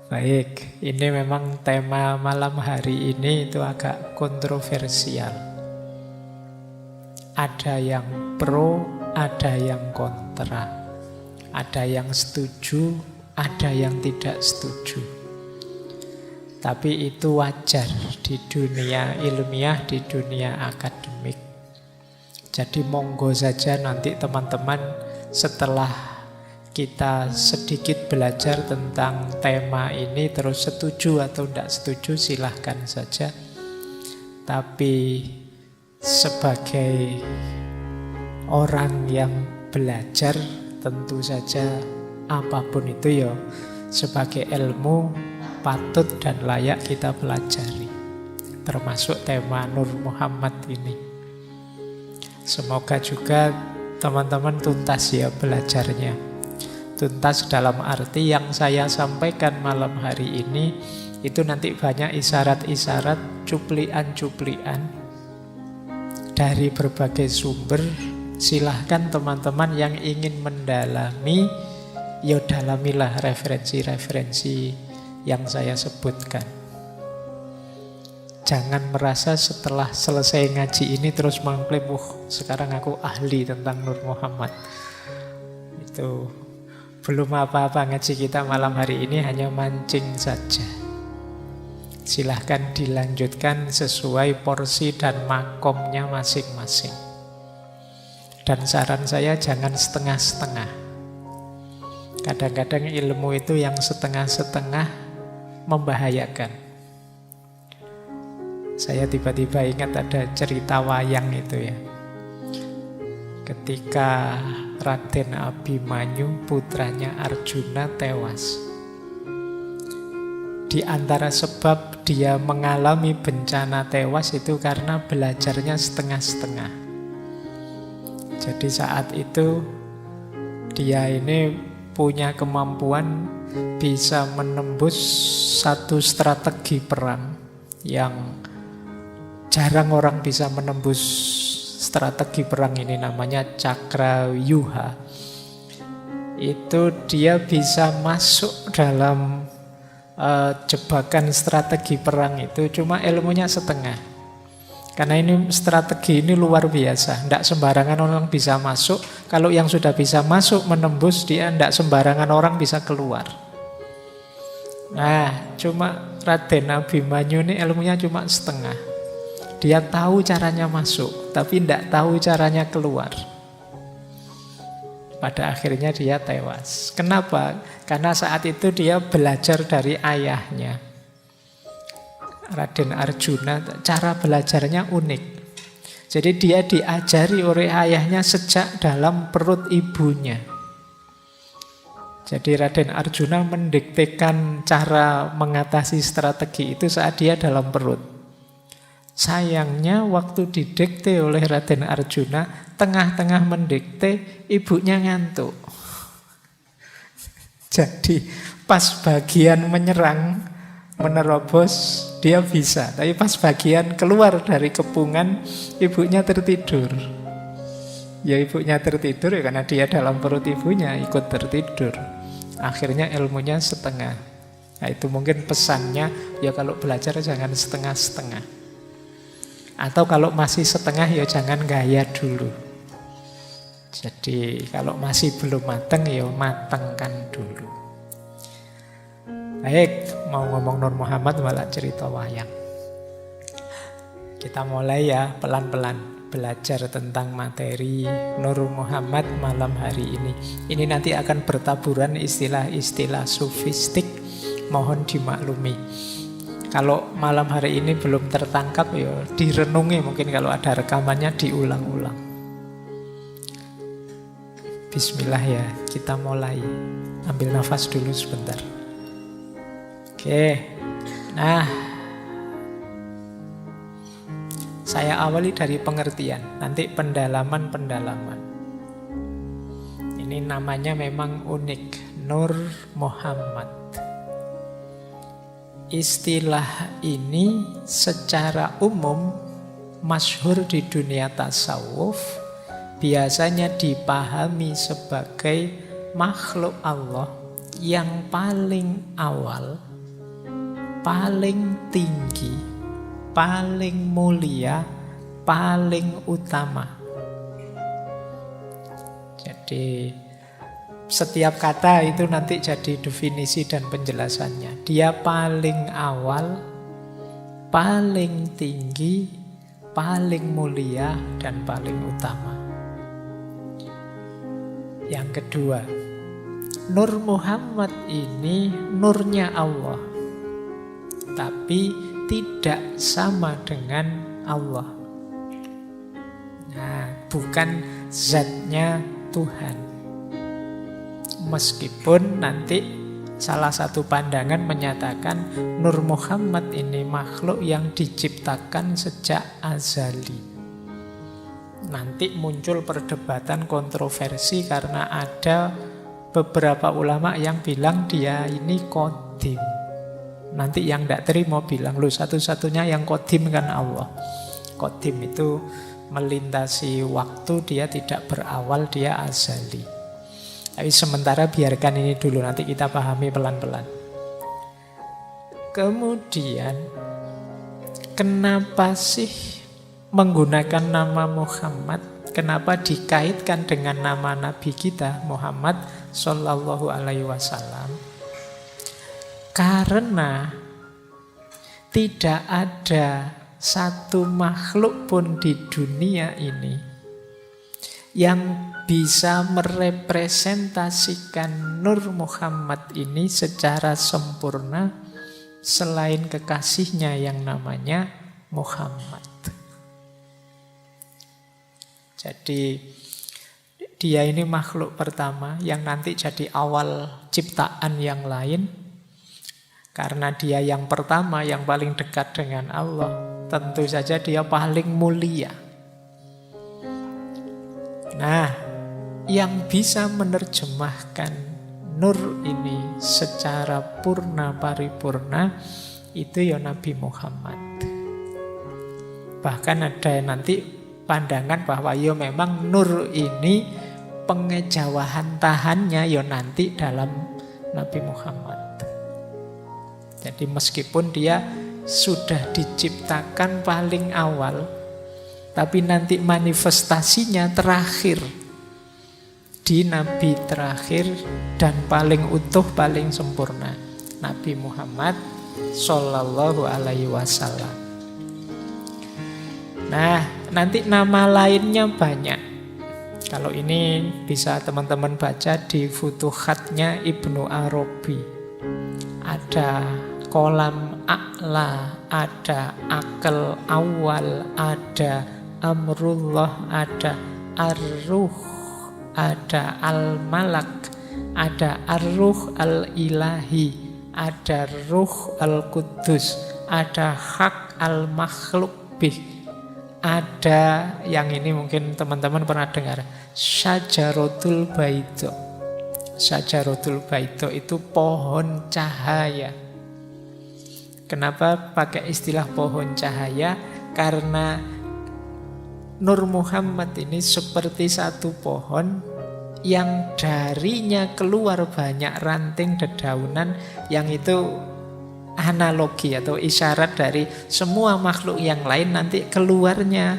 Baik, ini memang tema malam hari ini itu agak kontroversial. Ada yang pro, ada yang kontra. Ada yang setuju, ada yang tidak setuju. Tapi itu wajar di dunia ilmiah, di dunia akademik. Jadi monggo saja nanti teman-teman setelah kita sedikit belajar tentang tema ini terus setuju atau tidak setuju silahkan saja. Tapi sebagai orang yang belajar tentu saja apapun itu ya sebagai ilmu patut dan layak kita pelajari. Termasuk tema Nur Muhammad ini. Semoga juga teman-teman tuntas ya belajarnya. Tuntas dalam arti yang saya sampaikan malam hari ini itu nanti banyak isyarat-isyarat, cuplian-cuplian dari berbagai sumber. Silahkan teman-teman yang ingin mendalami, ya dalamilah referensi-referensi yang saya sebutkan. Jangan merasa setelah selesai ngaji ini terus mengklaim, sekarang aku ahli tentang Nur Muhammad. Itu belum apa-apa ngaji kita malam hari ini, hanya mancing saja. Silahkan dilanjutkan sesuai porsi dan makomnya masing-masing. Dan saran saya jangan setengah-setengah. Kadang-kadang ilmu itu yang setengah-setengah membahayakan. Saya tiba-tiba ingat ada cerita wayang itu ya. Ketika Raden Abimanyu putranya Arjuna tewas. Di antara sebab dia mengalami bencana tewas itu karena belajarnya setengah-setengah. Jadi saat itu dia ini punya kemampuan bisa menembus satu strategi perang yang jarang orang bisa menembus. Strategi perang ini namanya Cakravyuha. Itu dia bisa masuk dalam jebakan strategi perang itu, cuma ilmunya setengah. Karena ini strategi ini luar biasa, tidak sembarangan orang bisa masuk. Kalau yang sudah bisa masuk menembus, dia tidak sembarangan orang bisa keluar. Nah, cuma Raden Abimanyu ini ilmunya cuma setengah. Dia tahu caranya masuk, tapi tidak tahu caranya keluar. Pada akhirnya dia tewas. Kenapa? Karena saat itu dia belajar dari ayahnya, Raden Arjuna. Cara belajarnya unik. Jadi dia diajari oleh ayahnya sejak dalam perut ibunya. Jadi Raden Arjuna mendiktekan cara mengatasi strategi itu saat dia dalam perut. Sayangnya waktu didikte oleh Raden Arjuna, tengah-tengah mendikte, ibunya ngantuk. Jadi pas bagian menyerang, menerobos, dia bisa. Tapi pas bagian keluar dari kepungan, ibunya tertidur. Ya ibunya tertidur ya karena dia dalam perut ibunya ikut tertidur. Akhirnya ilmunya setengah. Nah itu mungkin pesannya, ya kalau belajar jangan setengah-setengah. Atau kalau masih setengah ya jangan gaya dulu. Jadi kalau masih belum mateng ya matengkan dulu. Baik, mau ngomong Nur Muhammad malah cerita wayang. Kita mulai ya pelan-pelan belajar tentang materi Nur Muhammad malam hari ini. Ini nanti akan bertaburan istilah-istilah sufistik, mohon dimaklumi. Kalau malam hari ini belum tertangkap ya direnungi, mungkin kalau ada rekamannya diulang-ulang. Bismillah ya, kita mulai. Ambil nafas dulu sebentar. Oke. Nah, saya awali dari pengertian, nanti pendalaman-pendalaman. Ini namanya memang unik, Nur Muhammad. Istilah ini secara umum masyhur di dunia tasawuf, biasanya dipahami sebagai makhluk Allah yang paling awal paling tinggi, paling mulia, paling utama. Jadi setiap kata itu nanti jadi definisi dan penjelasannya. Dia paling awal, paling tinggi, paling mulia, dan paling utama. Yang kedua, Nur Muhammad ini nurnya Allah, tapi tidak sama dengan Allah. Nah, bukan zatnya Tuhan. Meskipun nanti salah satu pandangan menyatakan Nur Muhammad ini makhluk yang diciptakan sejak azali. Nanti muncul perdebatan kontroversi karena ada beberapa ulama yang bilang dia ini qadim. Nanti yang tidak terima bilang, lu satu-satunya yang qadim kan Allah. Qadim itu melintasi waktu, dia tidak berawal, dia azali. Tapi sementara biarkan ini dulu, nanti kita pahami pelan-pelan. Kemudian, kenapa sih menggunakan nama Muhammad? Kenapa dikaitkan dengan nama Nabi kita, Muhammad Sallallahu Alaihi Wasallam? Karena tidak ada satu makhluk pun di dunia ini yang bisa merepresentasikan Nur Muhammad ini secara sempurna selain kekasihnya yang namanya Muhammad. Jadi dia ini makhluk pertama yang nanti jadi awal ciptaan yang lain. Karena dia yang pertama, yang paling dekat dengan Allah, tentu saja dia paling mulia. Nah, yang bisa menerjemahkan nur ini secara purna paripurna itu ya Nabi Muhammad. Bahkan ada nanti pandangan bahwa ya memang nur ini pengejawahan tahannya ya nanti dalam Nabi Muhammad. Jadi meskipun dia sudah diciptakan paling awal, tapi nanti manifestasinya terakhir di Nabi terakhir dan paling utuh, paling sempurna, Nabi Muhammad Sallallahu Alaihi Wasallam. Nah, nanti nama lainnya banyak. Kalau ini bisa teman-teman baca di Futuhatnya Ibnu Arabi. Ada kolam a'la, ada akal awal, ada amrullah, ada ar-ruh, ada al-malak, ada ar-ruh al-ilahi, ada ruh al-qudus, ada hak al-makhluk bih, ada yang ini mungkin teman-teman pernah dengar, syajaratul baidho. Syajaratul baidho itu pohon cahaya. Kenapa pakai istilah pohon cahaya? Karena Nur Muhammad ini seperti satu pohon yang darinya keluar banyak ranting dedaunan, yang itu analogi atau isyarat dari semua makhluk yang lain nanti keluarnya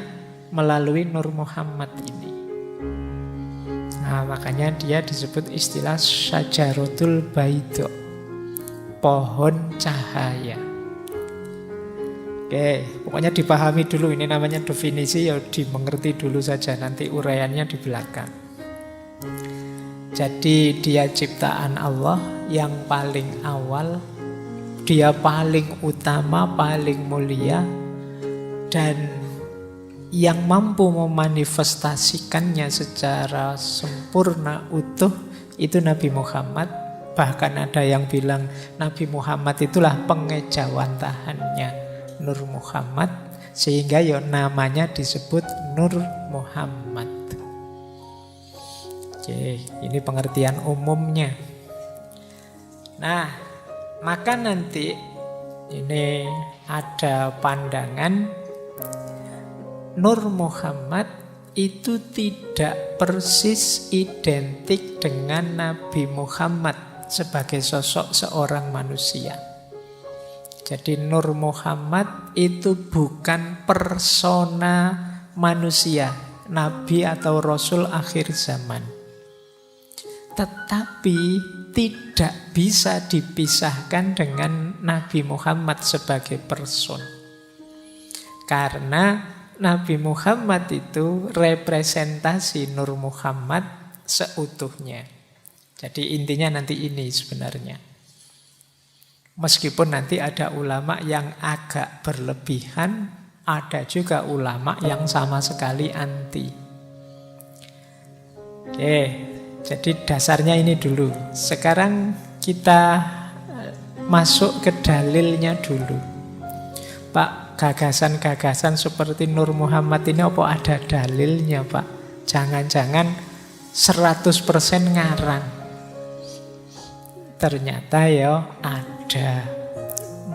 melalui Nur Muhammad ini. Nah, makanya dia disebut istilah syajaratul baidho, pohon cahaya. Oke, pokoknya dipahami dulu, ini namanya definisi, ya dimengerti dulu saja, nanti uraiannya di belakang. Jadi dia ciptaan Allah yang paling awal, dia paling utama, paling mulia, dan yang mampu memanifestasikannya secara sempurna utuh itu Nabi Muhammad. Bahkan ada yang bilang Nabi Muhammad itulah pengejawantahannya Nur Muhammad, sehingga ya namanya disebut Nur Muhammad. Oke, ini pengertian umumnya. Nah, maka nanti ini ada pandangan Nur Muhammad itu tidak persis identik dengan Nabi Muhammad sebagai sosok seorang manusia. Jadi Nur Muhammad itu bukan persona manusia, nabi atau rasul akhir zaman. Tetapi tidak bisa dipisahkan dengan Nabi Muhammad sebagai person. Karena Nabi Muhammad itu representasi Nur Muhammad seutuhnya. Jadi intinya nanti ini sebenarnya. Meskipun nanti ada ulama yang agak berlebihan, ada juga ulama yang sama sekali anti. Oke, jadi dasarnya ini dulu. Sekarang kita masuk ke dalilnya dulu. Pak, gagasan-gagasan seperti Nur Muhammad ini apa ada dalilnya, Pak? Jangan-jangan 100% ngarang. Ternyata ya ada.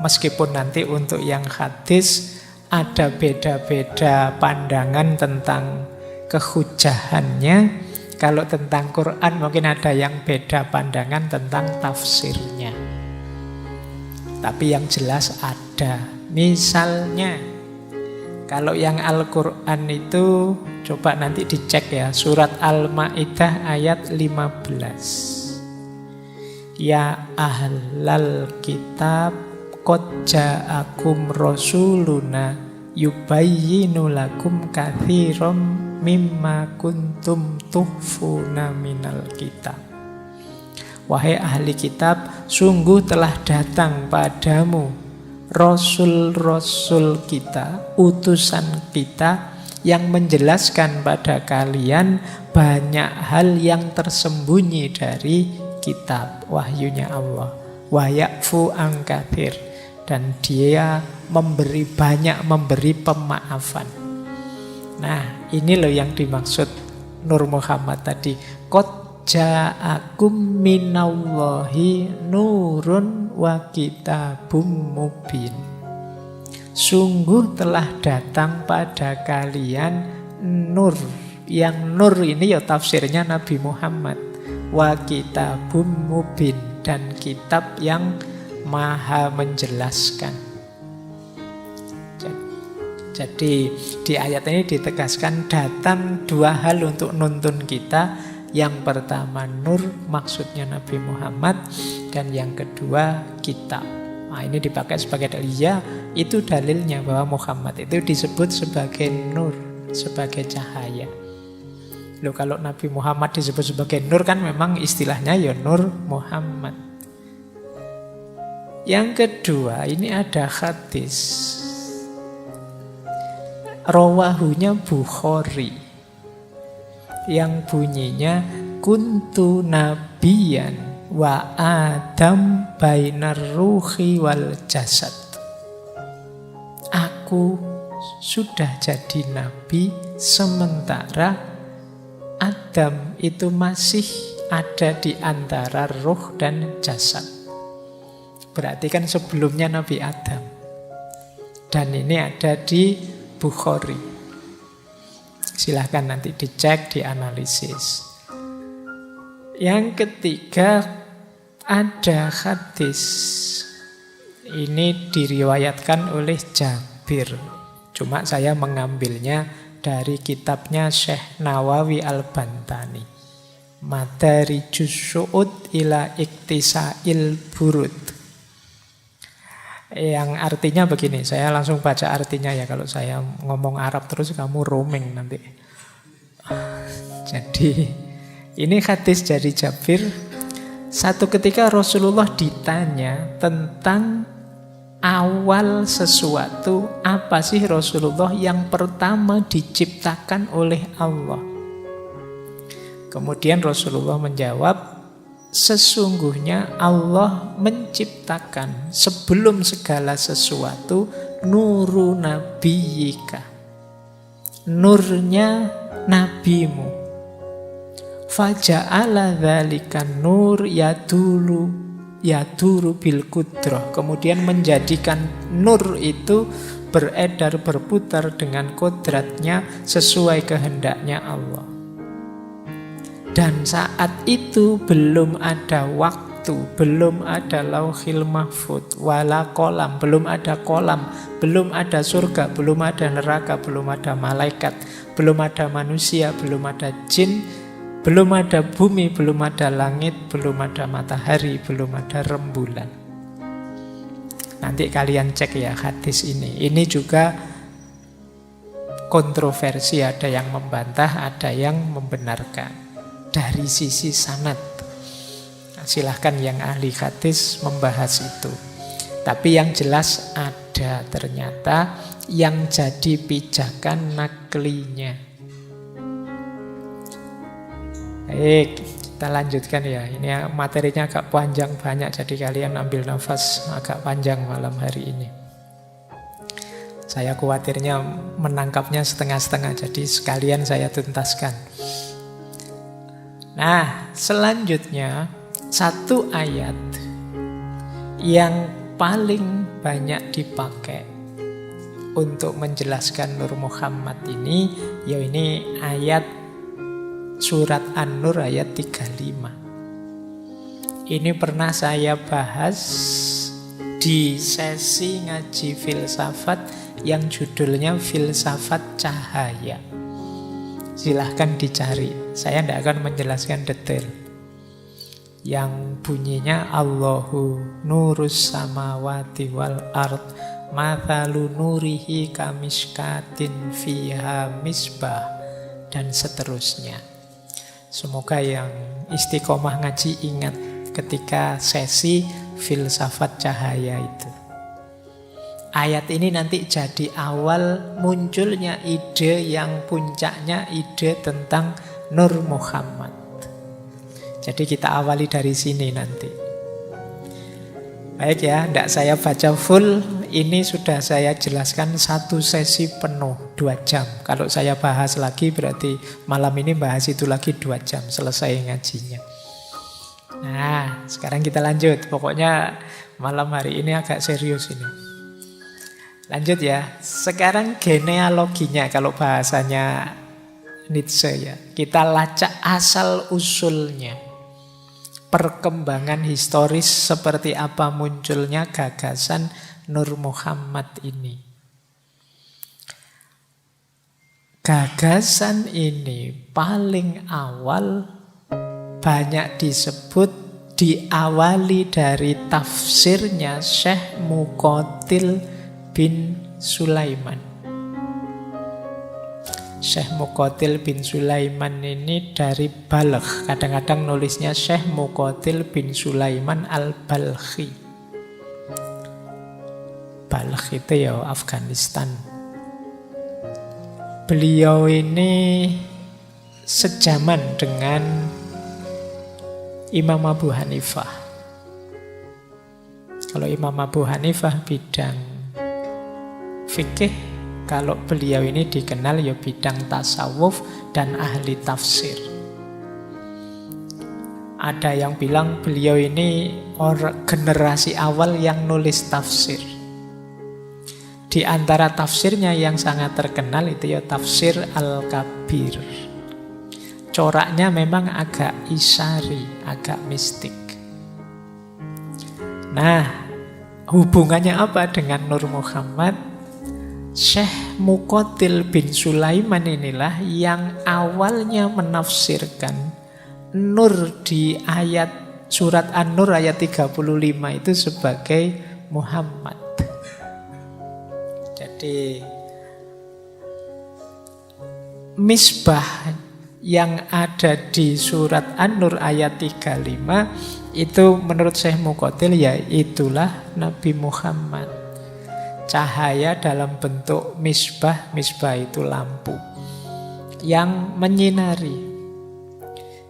Meskipun nanti untuk yang hadis ada beda-beda pandangan tentang kehujahannya. Kalau tentang Quran mungkin ada yang beda pandangan tentang tafsirnya. Tapi yang jelas ada. Misalnya kalau yang Al-Quran itu coba nanti dicek ya, surat Al-Maidah ayat 15. Ya ahlal kitab qad ja'akum rasuluna yubayyinu lakum katsiran mimma kuntum tukhfuna minal kitab. Wahai ahli kitab, sungguh telah datang padamu rasul-rasul kita, utusan kita yang menjelaskan pada kalian banyak hal yang tersembunyi dari kitab wahyunya Allah. Wa ya'fu an katsir, dan dia banyak memberi pemaafan. Nah, ini loh yang dimaksud Nur Muhammad tadi. Qad ja'akum minallahi nurun wa kitabum mubin. Sungguh telah datang pada kalian nur. Yang nur ini ya tafsirnya Nabi Muhammad. Wa kitabum mubin, dan kitab yang maha menjelaskan. Jadi di ayat ini ditegaskan datang dua hal untuk nuntun kita. Yang pertama nur, maksudnya Nabi Muhammad, dan yang kedua kitab. Nah, ini dipakai sebagai dalil. Ya, itu dalilnya bahwa Muhammad itu disebut sebagai nur, sebagai cahaya. Loh, kalau Nabi Muhammad disebut sebagai nur kan memang istilahnya ya Nur Muhammad. Yang kedua, ini ada hadis. Rawahunya Bukhari. Yang bunyinya kuntu nabiyan wa adam bainar ruhi wal jasad. Aku sudah jadi nabi sementara Adam itu masih ada di antara ruh dan jasad. Berarti kan sebelumnya Nabi Adam. Dan ini ada di Bukhari. Silahkan nanti dicek, dianalisis. Yang ketiga ada hadis. Ini diriwayatkan oleh Jabir. Cuma saya mengambilnya dari kitabnya Syekh Nawawi Al-Bantani, Madarijus Syu'ud ila Iktisa'il Burud. Yang artinya begini, saya langsung baca artinya ya. Kalau saya ngomong Arab terus kamu roaming nanti. Jadi ini hadis dari Jabir. Satu ketika Rasulullah ditanya tentang awal sesuatu, apa sih Rasulullah yang pertama diciptakan oleh Allah? Kemudian Rasulullah menjawab, sesungguhnya Allah menciptakan sebelum segala sesuatu nuru nabiyika, nurnya nabimu. Faja'ala dzalikan nur yaduru bil kudrah. Kemudian menjadikan nur itu beredar, berputar dengan kodratnya sesuai kehendaknya Allah. Dan saat itu belum ada waktu waktu, belum ada lauhil mahfud, wala kolam, belum ada kolam, belum ada surga, belum ada neraka, belum ada malaikat, belum ada manusia, belum ada jin, belum ada bumi, belum ada langit, belum ada matahari, belum ada rembulan. Nanti kalian cek ya hadis ini. Ini juga kontroversi, ada yang membantah, ada yang membenarkan. Dari sisi sanad, silahkan yang ahli hadis membahas itu. Tapi yang jelas ada ternyata yang jadi pijakan naklinya. Baik, kita lanjutkan ya. Ini materinya agak panjang banyak, jadi kalian ambil nafas agak panjang malam hari ini. Saya khawatirnya menangkapnya setengah-setengah, jadi sekalian saya tuntaskan. Nah, selanjutnya satu ayat yang paling banyak dipakai untuk menjelaskan Nur Muhammad ini, ya ini ayat surat An-Nur ayat 35. Ini pernah saya bahas di sesi ngaji filsafat yang judulnya Filsafat Cahaya. Silahkan dicari, saya tidak akan menjelaskan detail. Yang bunyinya Allahu nurus samawati wal ard mathalu nurihi kamishkatin fiha misbah, dan seterusnya. Semoga yang istiqomah ngaji ingat ketika sesi filsafat cahaya itu. Ayat ini nanti jadi awal munculnya ide yang puncaknya ide tentang Nur Muhammad. Jadi kita awali dari sini nanti. Baik ya, tidak saya baca full. Ini sudah saya jelaskan satu sesi penuh 2 jam. Kalau saya bahas lagi berarti malam ini bahas itu lagi 2 jam selesai ngajinya. Nah, sekarang kita lanjut. Pokoknya malam hari ini agak serius ini. Lanjut ya. Sekarang genealoginya kalau bahasanya Nietzsche ya. Kita lacak asal usulnya. Perkembangan historis seperti apa munculnya gagasan Nur Muhammad ini. Gagasan ini paling awal banyak disebut diawali dari tafsirnya Syekh Muqatil bin Sulaiman. Syekh Muqatil bin Sulaiman ini dari Balkh. Kadang-kadang nulisnya Syekh Muqatil bin Sulaiman al-Balkhi. Balkh itu ya Afghanistan. Beliau ini sejaman dengan Imam Abu Hanifah. Kalau Imam Abu Hanifah bidang fikih, kalau beliau ini dikenal ya bidang tasawuf dan ahli tafsir. Ada yang bilang beliau ini generasi awal yang nulis tafsir. Di antara tafsirnya yang sangat terkenal itu ya tafsir Al-Kabir. Coraknya memang agak isyari, agak mistik. Nah, hubungannya apa dengan Nur Muhammad? Syekh Muqatil bin Sulaiman inilah yang awalnya menafsirkan Nur di ayat surat An-Nur ayat 35 itu sebagai Muhammad. Jadi misbah yang ada di surat An-Nur ayat 35 itu menurut Syekh Muqatil ya itulah Nabi Muhammad. Cahaya dalam bentuk misbah, misbah itu lampu yang menyinari.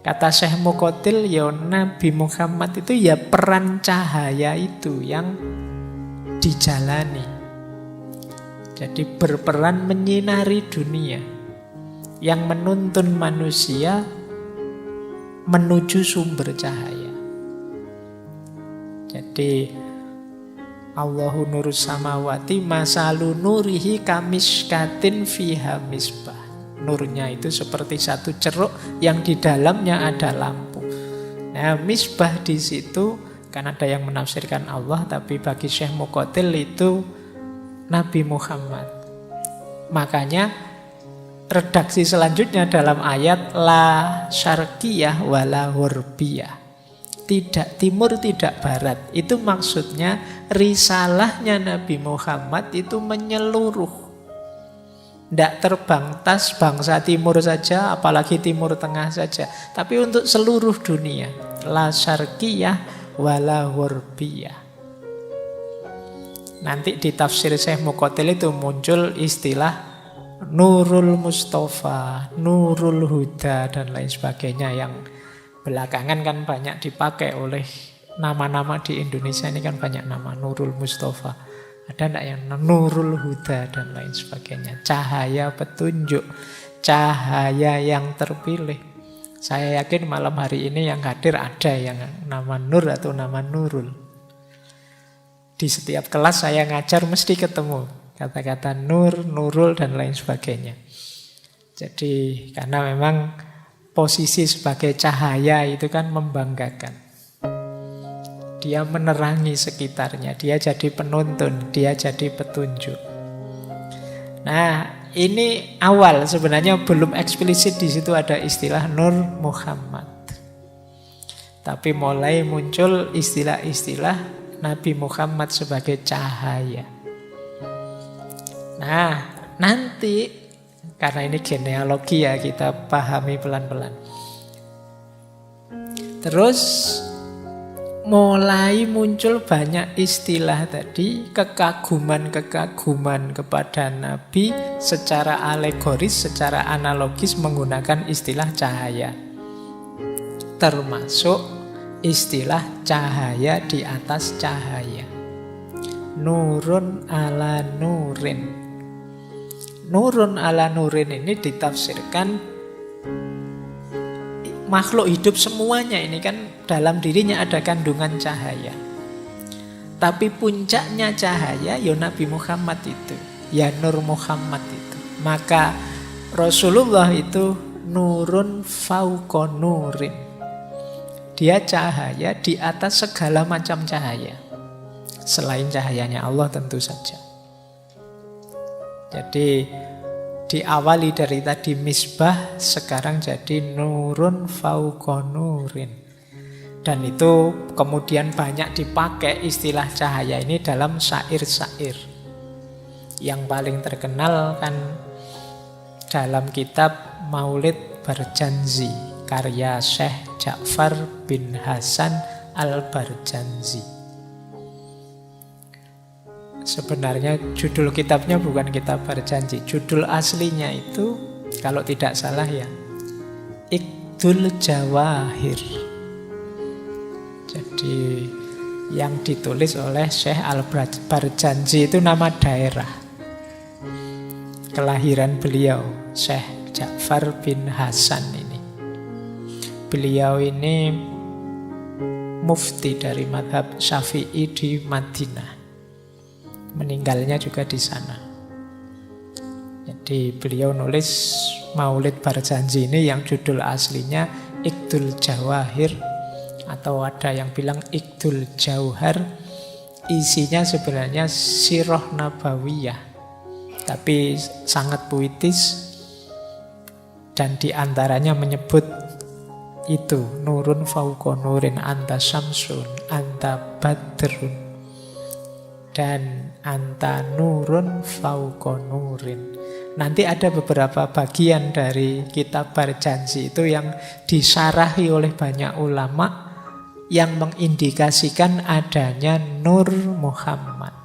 Kata Syekh Muqatil ya Nabi Muhammad itu ya peran cahaya itu yang dijalani. Jadi berperan menyinari dunia, yang menuntun manusia menuju sumber cahaya. Jadi Allahu nurus samawati masalu nurihi kamishkatin fiha misbah. Nurnya itu seperti satu ceruk yang di dalamnya ada lampu. Nah, misbah di situ Kan ada yang menafsirkan Allah, tapi bagi Syekh Muqatil itu Nabi Muhammad. Makanya redaksi selanjutnya dalam ayat la syarqiyah wala gharbiyah. Tidak timur, tidak barat. Itu maksudnya risalahnya Nabi Muhammad itu menyeluruh. Tidak terbangtas bangsa timur saja, apalagi timur tengah saja. Tapi untuk seluruh dunia. La syarqiyah wala gharbiyah. Nanti di tafsir Syekh Muqatil itu muncul istilah Nurul Mustafa, Nurul Huda, dan lain sebagainya yang belakangan kan banyak dipakai oleh nama-nama di Indonesia ini kan banyak nama Nurul Mustafa. Ada enggak yang Nurul Huda dan lain sebagainya. Cahaya petunjuk, cahaya yang terpilih. Saya yakin malam hari ini yang hadir ada yang nama Nur atau nama Nurul. Di setiap kelas saya ngajar mesti ketemu kata-kata Nur, Nurul dan lain sebagainya. Jadi karena memang posisi sebagai cahaya itu kan membanggakan. Dia menerangi sekitarnya, dia jadi penuntun, dia jadi petunjuk. Nah, ini awal sebenarnya belum eksplisit di situ ada istilah Nur Muhammad. Tapi mulai muncul istilah-istilah Nabi Muhammad sebagai cahaya. Nah, nanti karena ini genealogi ya, kita pahami pelan-pelan. Terus mulai muncul banyak istilah tadi, kekaguman-kekaguman kepada Nabi secara alegoris, secara analogis menggunakan istilah cahaya. Termasuk istilah cahaya di atas cahaya. Nurun ala nurin. Nurun ala nurin ini ditafsirkan makhluk hidup semuanya ini kan dalam dirinya ada kandungan cahaya. Tapi puncaknya cahaya ya Nabi Muhammad itu, ya Nur Muhammad itu. Maka Rasulullah itu nurun fauqa nurin. Dia cahaya di atas segala macam cahaya. Selain cahayanya Allah tentu saja. Jadi diawali dari tadi misbah, sekarang jadi nurun fauqa nurin. Dan itu kemudian banyak dipakai istilah cahaya ini dalam syair-syair. Yang paling terkenal kan dalam kitab Maulid Barjanzi, karya Syekh Ja'far bin Hasan Al-Barjanzi. Sebenarnya judul kitabnya bukan kitab Barjanji. Judul aslinya itu kalau tidak salah ya Iqdul Jawahir. Jadi yang ditulis oleh Syekh Al-Barjanji itu nama daerah kelahiran beliau, Syekh Ja'far bin Hasan ini. Beliau ini mufti dari mazhab Syafi'i di Madinah. Meninggalnya juga di sana. Jadi beliau nulis Maulid Barjanji ini yang judul aslinya Iqdul Jawahir, atau ada yang bilang Iqdul Jauhar. Isinya sebenarnya sirah nabawiyah, tapi sangat puitis. Dan diantaranya menyebut itu nurun fauqa nurin, anta syamsun, anta badrun, dan anta nurun fauqa nurin. Nanti ada beberapa bagian dari kitab Barjanji itu yang disarahi oleh banyak ulama yang mengindikasikan adanya Nur Muhammad.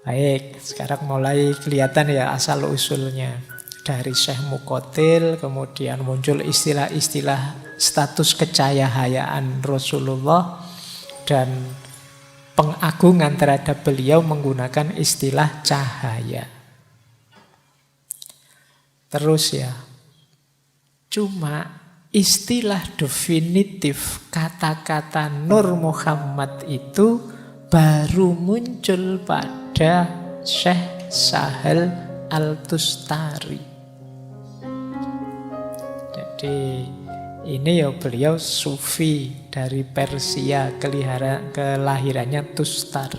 Baik, sekarang mulai kelihatan ya asal-usulnya. Dari Syekh Muqatil kemudian muncul istilah-istilah status kecahayaan Rasulullah dan pengagungan terhadap beliau menggunakan istilah cahaya. Terus ya, cuma istilah definitif kata-kata Nur Muhammad itu baru muncul pada Syekh Sahal Al-Tustari. Jadi Ini ya beliau sufi dari Persia, kelahirannya Tustar,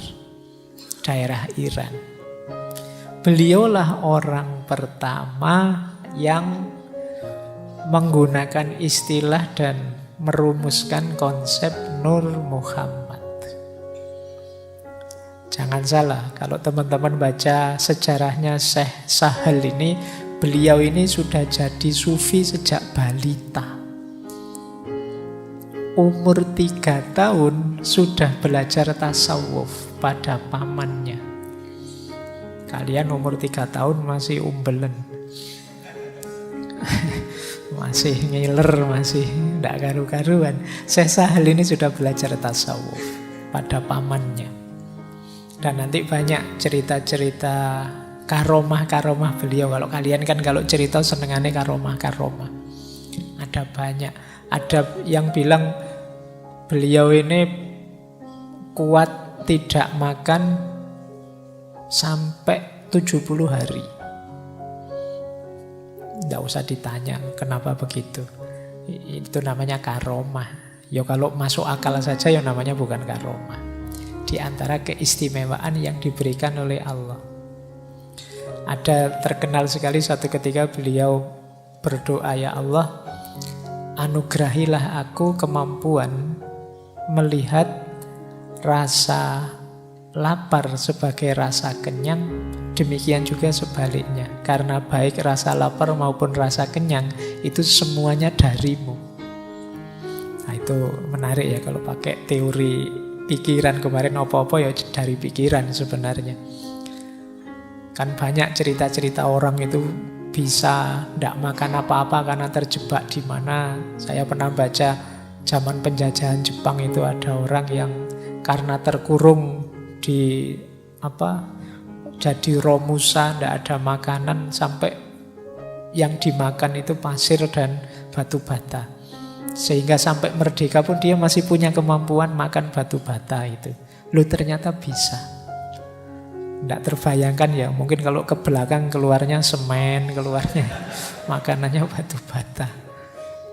daerah Iran. Beliaulah orang pertama yang menggunakan istilah dan merumuskan konsep Nur Muhammad. Jangan salah, kalau teman-teman baca sejarahnya Syekh Sahal ini, beliau ini sudah jadi sufi sejak balita. Umur 3 tahun sudah belajar tasawuf pada pamannya. Kalian umur 3 tahun masih umbelen. Masih ngiler, masih tidak karu-karuan. Syekh Sahal ini sudah belajar tasawuf pada pamannya. Dan nanti banyak cerita-cerita karomah-karomah beliau. Kalau kalian kan kalau cerita senengannya karomah-karomah. Ada banyak. Ada yang bilang beliau ini kuat tidak makan sampai 70 hari. Tidak usah ditanya kenapa begitu. Itu namanya karomah. Ya kalau masuk akal saja ya namanya bukan karomah. Di antara keistimewaan yang diberikan oleh Allah. Ada terkenal sekali satu ketika beliau berdoa, ya Allah, anugerahilah aku kemampuan melihat rasa lapar sebagai rasa kenyang, demikian juga sebaliknya. Karena baik rasa lapar maupun rasa kenyang itu semuanya darimu. Nah itu menarik ya kalau pakai teori pikiran kemarin, apa-apa ya dari pikiran sebenarnya. Kan banyak cerita-cerita orang itu bisa tidak makan apa-apa karena terjebak di mana. Saya pernah baca zaman penjajahan Jepang itu ada orang yang karena terkurung di jadi romusa, tidak ada makanan, sampai yang dimakan itu pasir dan batu bata. Sehingga sampai merdeka pun dia masih punya kemampuan makan batu bata itu. Loh ternyata bisa. Tidak terbayangkan ya, mungkin kalau ke belakang keluarnya semen, keluarnya makanannya batu bata.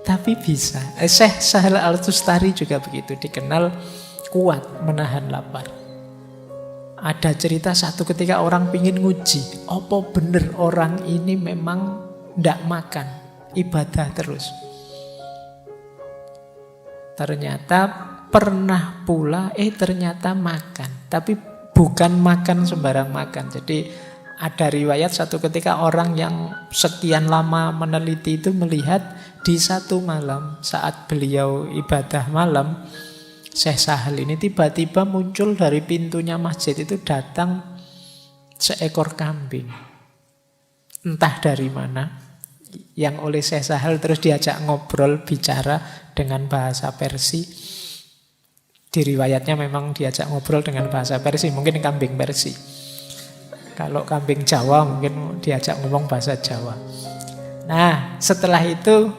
Tapi bisa. Syekh Sahal Al-Tustari juga begitu, dikenal kuat menahan lapar. Ada cerita satu ketika orang pingin nguji, apa bener orang ini memang tidak makan, ibadah terus. Ternyata pernah pula, ternyata makan. Tapi bukan makan sembarang makan. Jadi ada riwayat satu ketika orang yang sekian lama meneliti itu melihat di satu malam saat beliau ibadah malam, Syekh Sahal ini tiba-tiba muncul dari pintunya masjid itu datang seekor kambing. Entah dari mana. Yang oleh Syekh Sahal terus diajak ngobrol, bicara dengan bahasa Persia. Di riwayatnya memang diajak ngobrol dengan bahasa Persia, mungkin kambing Persia. Kalau kambing Jawa mungkin diajak ngomong bahasa Jawa. Nah, setelah itu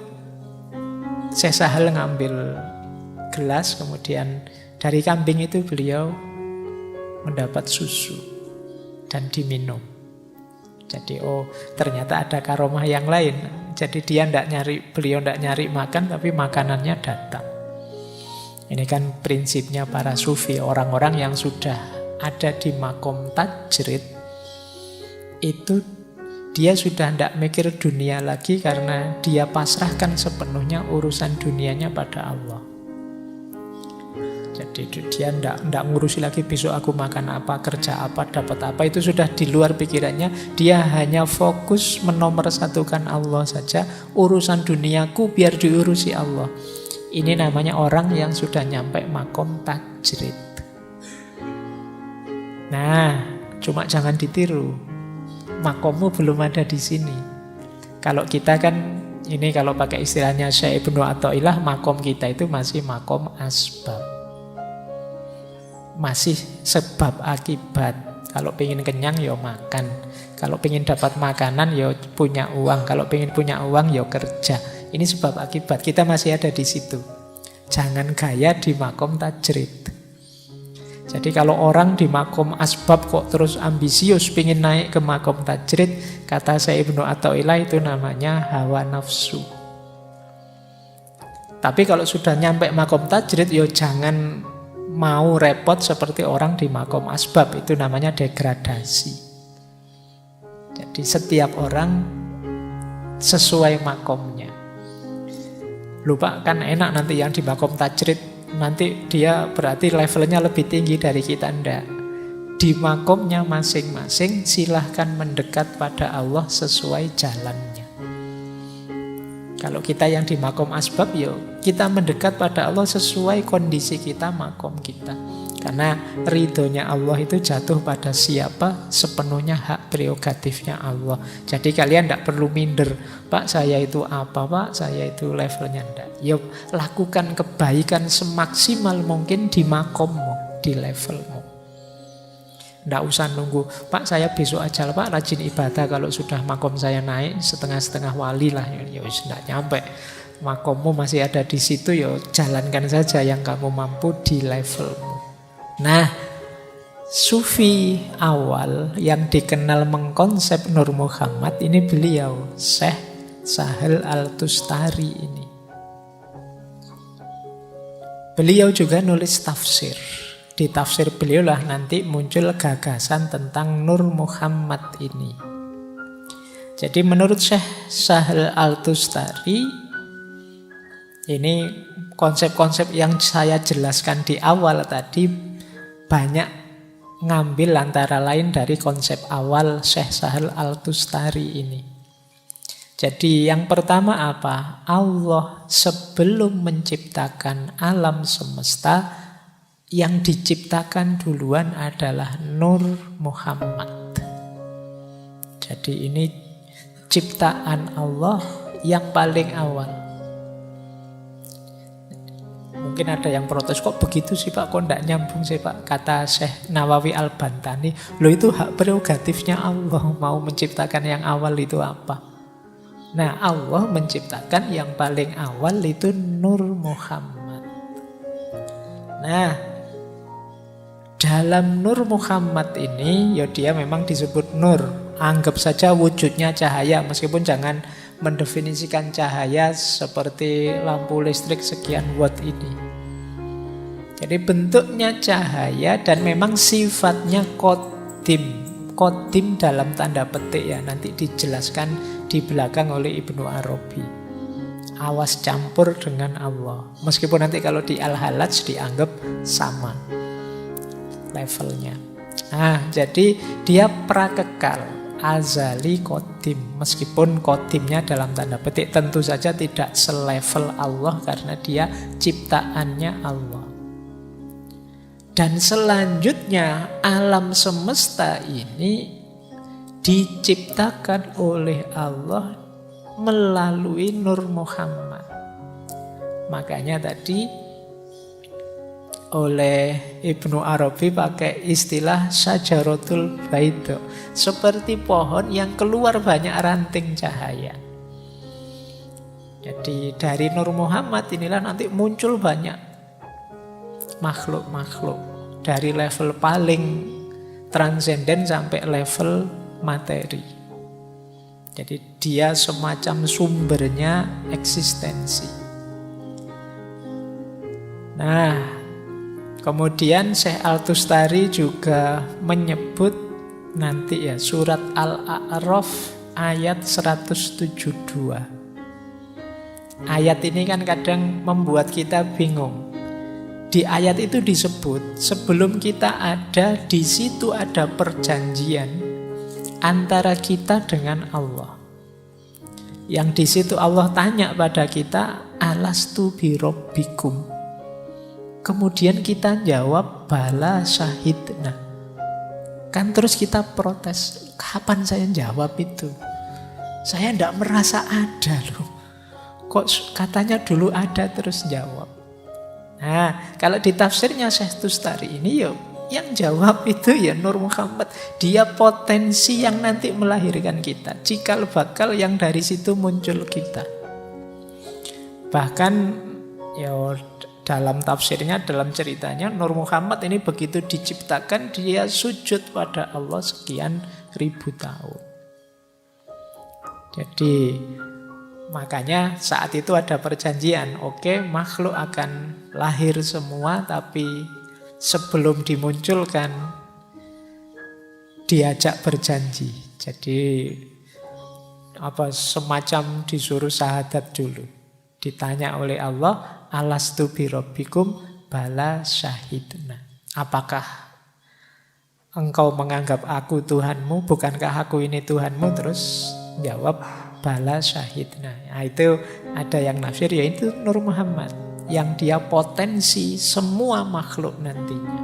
Syekh Sahal ngambil gelas, kemudian dari kambing itu beliau mendapat susu dan diminum. Jadi ternyata ada karomah yang lain. Jadi beliau tidak nyari makan, tapi makanannya datang. Ini kan prinsipnya para sufi, orang-orang yang sudah ada di makom tajrid, itu dia sudah tidak mikir dunia lagi karena dia pasrahkan sepenuhnya urusan dunianya pada Allah. Jadi dia tidak ngurusi lagi besok aku makan apa, kerja apa, dapat apa, itu sudah di luar pikirannya. Dia hanya fokus menomorsatukan Allah saja, urusan duniaku biar diurusi Allah. Ini namanya orang yang sudah nyampe makom tajrid. Nah, cuma jangan ditiru. Makommu belum ada di sini. Kalau kita kan, ini kalau pakai istilahnya Syekh Ibnu Athaillah, makom kita itu masih makom asbab. Masih sebab akibat. Kalau pengen kenyang ya makan. Kalau pengen dapat makanan ya punya uang. Kalau pengen punya uang ya kerja. Ini sebab akibat, kita masih ada di situ. Jangan gaya di makom tajrid. Jadi kalau orang di makom asbab kok terus ambisius pengen naik ke makom tajrid, kata Syekh Ibnu Athaillah itu namanya hawa nafsu. Tapi kalau sudah nyampe makom tajrid, ya jangan mau repot seperti orang di makom asbab. Itu namanya degradasi. Jadi setiap orang sesuai makomnya. Lupa kan enak nanti yang di makom tajrid, nanti dia berarti levelnya lebih tinggi dari kita. Enggak. Di makomnya masing-masing silahkan mendekat pada Allah sesuai jalannya. Kalau kita yang di makom asbab, ya kita mendekat pada Allah sesuai kondisi kita, makom kita. Karena ridhonya Allah itu jatuh pada siapa, sepenuhnya hak prerogatifnya Allah. Jadi kalian tidak perlu minder, Pak saya itu apa, Pak saya itu levelnya enggak. Ya lakukan kebaikan semaksimal mungkin di makommu, di levelmu. Tidak usah nunggu, Pak saya besok aja Pak rajin ibadah, kalau sudah makom saya naik setengah-setengah wali lah, ya sudah nyampe. Makommu masih ada di situ, ya jalankan saja yang kamu mampu di levelmu. Nah, Sufi awal yang dikenal mengkonsep Nur Muhammad ini beliau, Syekh Sahal Al-Tustari ini. Beliau juga nulis tafsir. Di tafsir beliau lah nanti muncul gagasan tentang Nur Muhammad ini. Jadi menurut Syekh Sahal Al-Tustari, ini konsep-konsep yang saya jelaskan di awal tadi banyak ngambil antara lain dari konsep awal Syekh Sahal Al-Tustari ini. Jadi yang pertama apa? Allah sebelum menciptakan alam semesta, yang diciptakan duluan adalah Nur Muhammad. Jadi ini ciptaan Allah yang paling awal. Mungkin ada yang protes, kok begitu sih Pak, kok tidak nyambung sih Pak. Kata Syekh Nawawi Al-Bantani, loh itu hak prerogatifnya Allah, mau menciptakan yang awal itu apa. Nah Allah menciptakan yang paling awal itu Nur Muhammad. Nah dalam Nur Muhammad ini, ya dia memang disebut Nur. Anggap saja wujudnya cahaya, meskipun jangan mendefinisikan cahaya seperti lampu listrik sekian watt ini. Jadi bentuknya cahaya dan memang sifatnya qadim. Qadim dalam tanda petik ya, nanti dijelaskan di belakang oleh Ibnu Arabi. Awas campur dengan Allah. Meskipun nanti kalau di Al-Halaj dianggap sama levelnya. Nah, jadi dia prakekal, azali qadim. Meskipun qadimnya dalam tanda petik tentu saja tidak selevel Allah karena dia ciptaannya Allah. Dan selanjutnya alam semesta ini diciptakan oleh Allah melalui Nur Muhammad. Makanya tadi oleh Ibnu Arabi pakai istilah syajaratul baida, seperti pohon yang keluar banyak ranting cahaya. Jadi dari Nur Muhammad inilah nanti muncul banyak makhluk-makhluk dari level paling transenden sampai level materi. Jadi dia semacam sumbernya eksistensi. Nah, kemudian Syekh Al-Tustari juga menyebut nanti ya surat Al-A'raf ayat 172. Ayat ini kan kadang membuat kita bingung. Di ayat itu disebut sebelum kita ada, di situ ada perjanjian antara kita dengan Allah. Yang di situ Allah tanya pada kita, alastu bi rabbikum. Kemudian kita jawab bala syahidna. Kan terus kita protes, kapan saya jawab itu? Saya tidak merasa ada loh. Kok katanya dulu ada terus jawab. Nah, kalau di tafsirnya Syekh Tustari ini yang jawab itu ya Nur Muhammad. Dia potensi yang nanti melahirkan kita. Cikal bakal yang dari situ muncul kita. Bahkan dalam tafsirnya, dalam ceritanya Nur Muhammad ini begitu diciptakan dia sujud pada Allah sekian ribu tahun. Jadi Makanya saat itu ada perjanjian. Oke, makhluk akan lahir semua, tapi sebelum dimunculkan diajak berjanji. Jadi semacam disuruh syahadat dulu. Ditanya oleh Allah, alastu birabbikum, bala syahidna. Apakah engkau menganggap aku Tuhanmu? Bukankah aku ini Tuhanmu? Terus jawab, bala syahidna. Nah, itu ada yang nafsir, yaitu Nur Muhammad, yang dia potensi semua makhluk nantinya.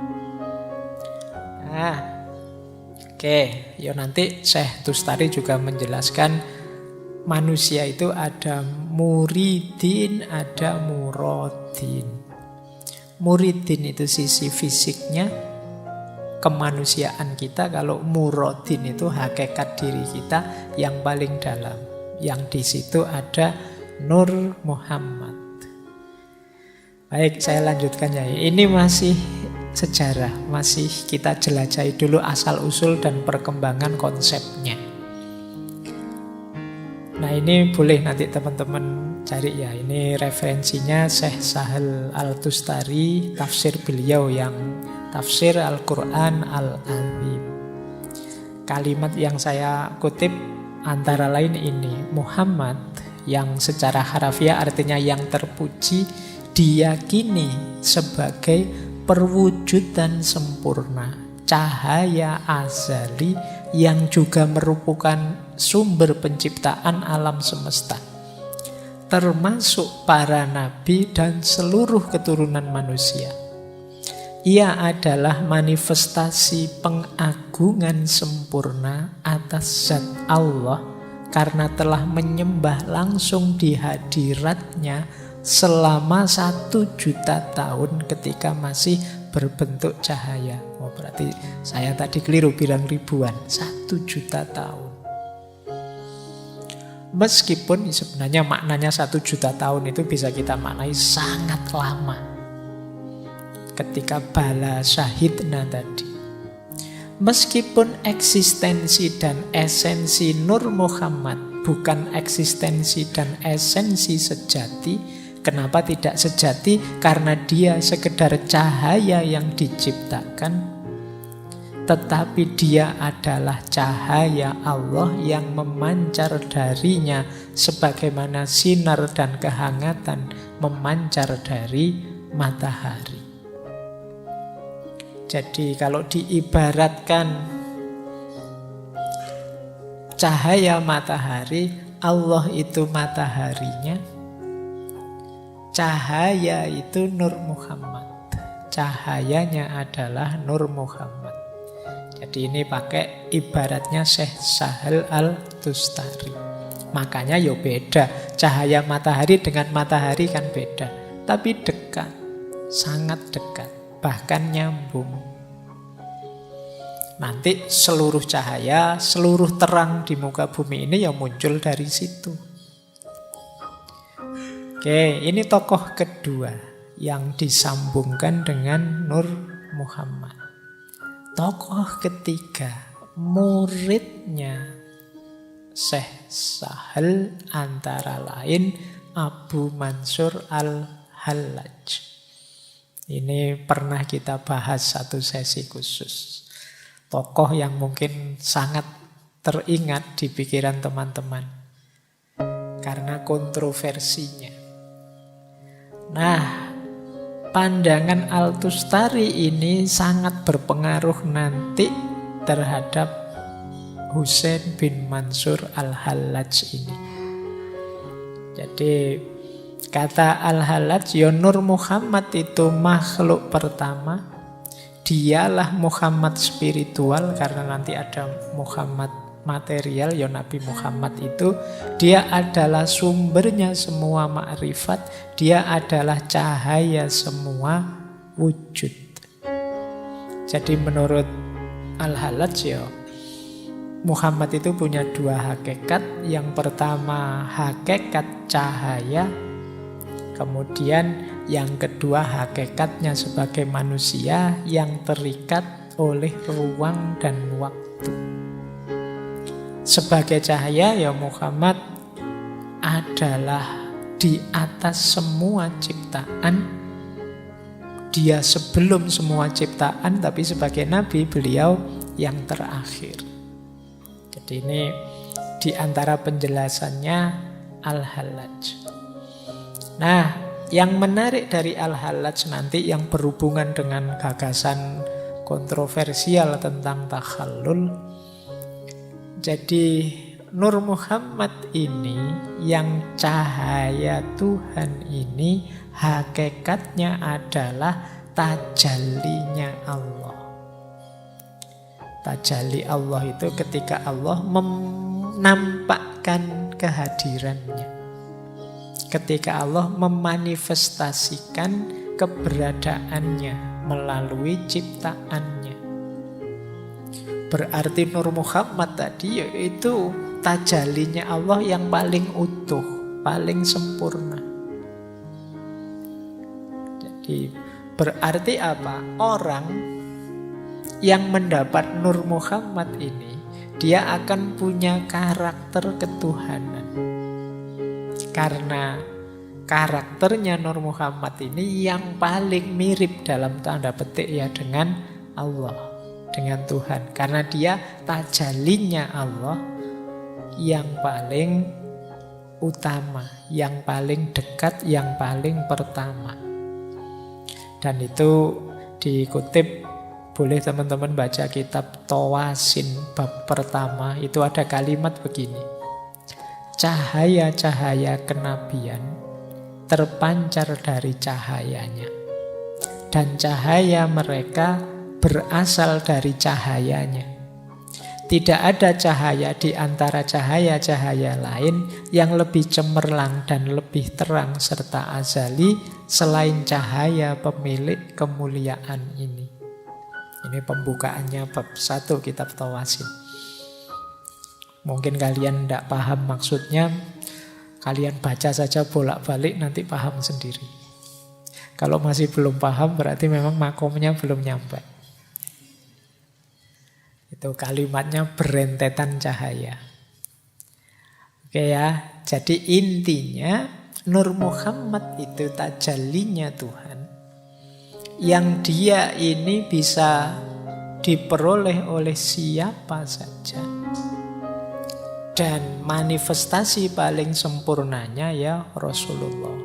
Nah, oke, nanti Syekh Tustari juga menjelaskan manusia itu ada muridin, ada murodin. Muridin itu sisi fisiknya, kemanusiaan kita. Kalau murodin itu hakikat diri kita yang paling dalam, yang di situ ada Nur Muhammad. Baik, saya lanjutkan ya. Ini masih sejarah, masih kita jelajahi dulu asal-usul dan perkembangan konsepnya. Nah, ini boleh nanti teman-teman cari ya. Ini referensinya Syekh Sahal Al-Tustari, tafsir beliau yang tafsir Al-Quran Al-Azim. Kalimat yang saya kutip antara lain ini, Muhammad yang secara harafiah artinya yang terpuji, diyakini sebagai perwujudan sempurna, cahaya azali yang juga merupakan sumber penciptaan alam semesta, termasuk para nabi dan seluruh keturunan manusia. Ia adalah manifestasi pengagungan sempurna atas zat Allah karena telah menyembah langsung di hadiratnya selama 1 juta tahun ketika masih berbentuk cahaya. Oh, berarti saya tadi keliru bilang ribuan, 1 juta tahun. Meskipun sebenarnya maknanya 1 juta tahun itu bisa kita maknai sangat lama. Ketika bala syahidna tadi. Meskipun eksistensi dan esensi Nur Muhammad bukan eksistensi dan esensi sejati. Kenapa tidak sejati? Karena dia sekedar cahaya yang diciptakan. Tetapi dia adalah cahaya Allah yang memancar darinya sebagaimana sinar dan kehangatan memancar dari matahari. Jadi kalau diibaratkan cahaya matahari, Allah itu mataharinya, cahaya itu Nur Muhammad. Cahayanya adalah Nur Muhammad. Jadi ini pakai ibaratnya Syekh Sahal Al-Tustari. Makanya ya beda. Cahaya matahari dengan matahari kan beda. Tapi dekat. Sangat dekat. Bahkan nyambung. Nanti seluruh cahaya, seluruh terang di muka bumi ini ya muncul dari situ. Oke, ini tokoh kedua yang disambungkan dengan Nur Muhammad. Tokoh ketiga, muridnya Syekh Sahal antara lain Abu Mansur Al-Hallaj. Ini pernah kita bahas satu sesi khusus. Tokoh yang mungkin sangat teringat di pikiran teman-teman karena kontroversinya. Nah, pandangan Al-Tustari ini sangat berpengaruh nanti terhadap Husain bin Mansur Al-Hallaj ini. Jadi kata Al-Hallaj, ya Nur Muhammad itu makhluk pertama. Dialah Muhammad spiritual karena nanti ada Muhammad material, ya Nabi Muhammad itu dia adalah sumbernya semua makrifat, dia adalah cahaya semua wujud. Jadi menurut Al-Hallaj ya Muhammad itu punya dua hakikat. Yang pertama hakikat cahaya, kemudian yang kedua hakikatnya sebagai manusia yang terikat oleh ruang dan waktu. Sebagai cahaya ya Muhammad adalah di atas semua ciptaan. Dia sebelum semua ciptaan, tapi sebagai nabi beliau yang terakhir. Jadi ini di antara penjelasannya Al-Hallaj. Nah, yang menarik dari Al-Hallaj nanti yang berhubungan dengan gagasan kontroversial tentang takhallul. Jadi Nur Muhammad ini, yang cahaya Tuhan ini, hakikatnya adalah tajallinya Allah. Tajalli Allah itu ketika Allah menampakkan kehadirannya. Ketika Allah memanifestasikan keberadaannya melalui ciptaannya. Berarti Nur Muhammad tadi yaitu tajallinya Allah yang paling utuh, paling sempurna. Jadi berarti apa? Orang yang mendapat Nur Muhammad ini, dia akan punya karakter ketuhanan. Karena karakternya Nur Muhammad ini yang paling mirip dalam tanda petik ya dengan Allah, dengan Tuhan. Karena dia tajallinya Allah yang paling utama, yang paling dekat, yang paling pertama. Dan itu dikutip, boleh teman-teman baca kitab Tawasin bab pertama, itu ada kalimat begini. Cahaya-cahaya kenabian terpancar dari cahayanya, dan cahaya mereka berasal dari cahayanya. Tidak ada cahaya di antara cahaya-cahaya lain yang lebih cemerlang dan lebih terang serta azali selain cahaya pemilik kemuliaan ini. Ini pembukaannya bab 1 kitab Tawasin. Mungkin kalian tidak paham maksudnya, kalian baca saja bolak-balik nanti paham sendiri. Kalau masih belum paham berarti memang makomnya belum nyampe. Itu kalimatnya berentetan cahaya. Oke ya, jadi intinya Nur Muhammad itu tajallinya Tuhan, yang dia ini bisa diperoleh oleh siapa saja. Dan manifestasi paling sempurnanya ya Rasulullah.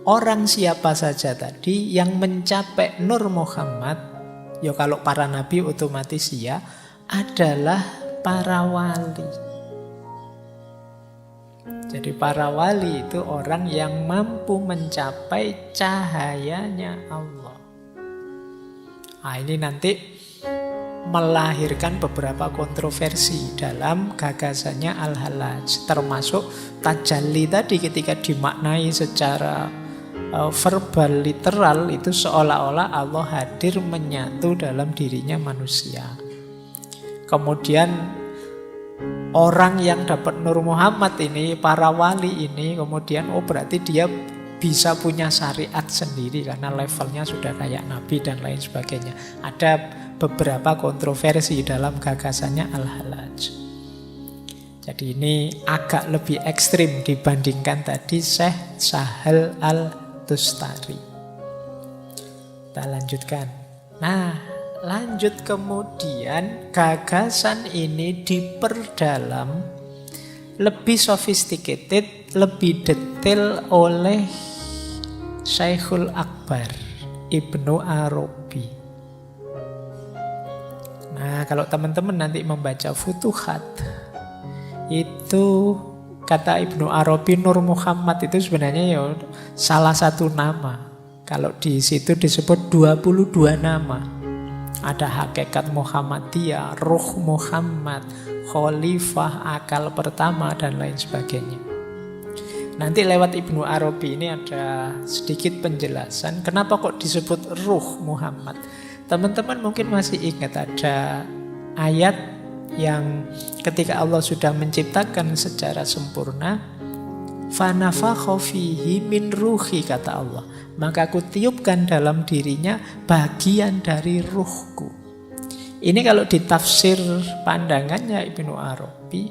Orang siapa saja tadi yang mencapai Nur Muhammad, ya kalau para nabi otomatis ya, adalah para wali. Jadi para wali itu orang yang mampu mencapai cahayanya Allah. Nah, ini nanti melahirkan beberapa kontroversi dalam gagasannya Al-Hallaj, termasuk tajalli tadi ketika dimaknai secara verbal literal itu seolah-olah Allah hadir menyatu dalam dirinya manusia. Kemudian orang yang dapat Nur Muhammad ini, para wali ini, kemudian berarti dia bisa punya syariat sendiri karena levelnya sudah kayak nabi dan lain sebagainya. Ada beberapa kontroversi dalam gagasannya Al-Hallaj. Jadi ini agak lebih ekstrim dibandingkan tadi Syekh Sahal Al-Tustari. Kita lanjutkan. Nah, lanjut kemudian gagasan ini diperdalam lebih sophisticated, lebih detail oleh Syekhul Akbar Ibnu Arabi. Nah, kalau teman-teman nanti membaca Futuhat, itu kata Ibnu Arabi Nur Muhammad itu sebenarnya ya salah satu nama. Kalau di situ disebut 22 nama. Ada hakikat Muhammadiyah, Ruh Muhammad, Khalifah, akal pertama, dan lain sebagainya. Nanti lewat Ibnu Arabi ini ada sedikit penjelasan kenapa kok disebut Ruh Muhammad. Teman-teman mungkin masih ingat ada ayat yang ketika Allah sudah menciptakan secara sempurna, fanafakha fihi min ruhi, kata Allah, maka aku tiupkan dalam dirinya bagian dari ruhku. Ini kalau ditafsir pandangannya Ibnu Arabi,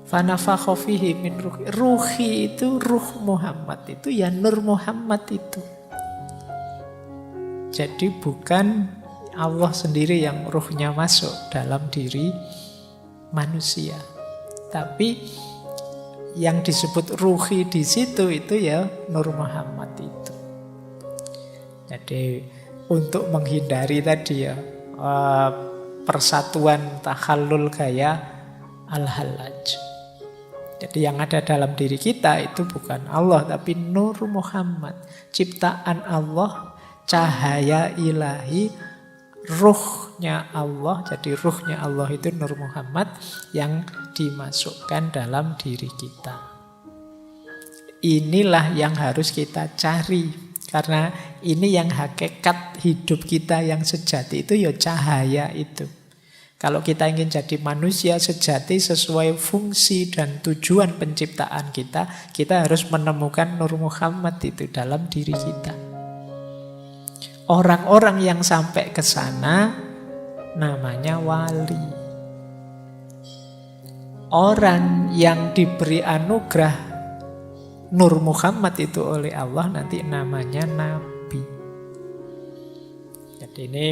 Fanafakha fihi min ruhi. Ruhi itu ruh Muhammad itu ya nur Muhammad itu. Jadi bukan Allah sendiri yang ruhnya masuk dalam diri manusia. Tapi yang disebut ruhi di situ itu ya nur Muhammad itu. Jadi untuk menghindari tadi ya persatuan takhallul gaya al-Hallaj. Jadi yang ada dalam diri kita itu bukan Allah tapi nur Muhammad, ciptaan Allah, cahaya ilahi, ruhnya Allah. Jadi ruhnya Allah itu nur Muhammad yang dimasukkan dalam diri kita. Inilah yang harus kita cari, karena ini yang hakikat hidup kita yang sejati itu ya cahaya itu. Kalau kita ingin jadi manusia sejati sesuai fungsi dan tujuan penciptaan kita, kita harus menemukan nur Muhammad itu dalam diri kita. Orang-orang yang sampai ke sana namanya wali. Orang yang diberi anugerah nur Muhammad itu oleh Allah nanti namanya nabi. Jadi ini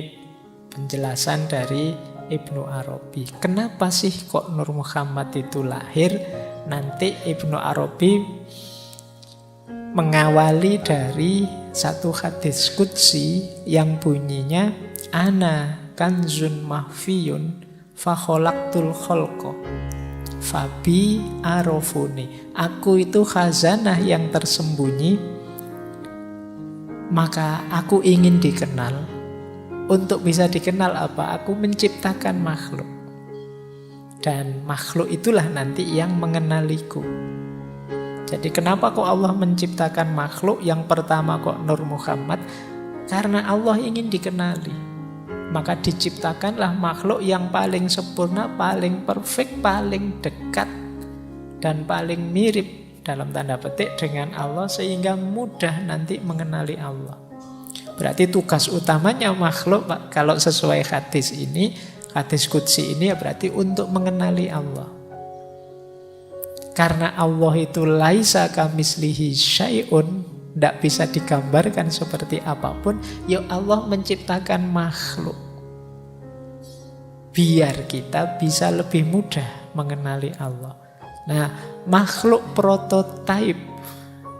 penjelasan dari Ibnu Arabi. Kenapa sih kok nur Muhammad itu lahir? Nanti Ibnu Arabi mengawali dari satu hadis qudsi yang bunyinya ana kanzun mahfiyun fa khalaqtul khalqa fabi arafuni. Aku itu khazanah yang tersembunyi, maka aku ingin dikenal. Untuk bisa dikenal apa? Aku menciptakan makhluk. Dan makhluk itulah nanti yang mengenaliku. Jadi kenapa kok Allah menciptakan makhluk? Yang pertama kok nur Muhammad? Karena Allah ingin dikenali. Maka diciptakanlah makhluk yang paling sempurna, paling perfect, paling dekat, dan paling mirip dalam tanda petik dengan Allah, sehingga mudah nanti mengenali Allah. Berarti tugas utamanya makhluk, Pak, kalau sesuai hadis ini, hadis qudsi ini ya berarti untuk mengenali Allah. Karena Allah itu laisa kamislihi syai'un, tidak bisa digambarkan seperti apapun, ya Allah menciptakan makhluk. Biar kita bisa lebih mudah mengenali Allah. Nah, makhluk prototipe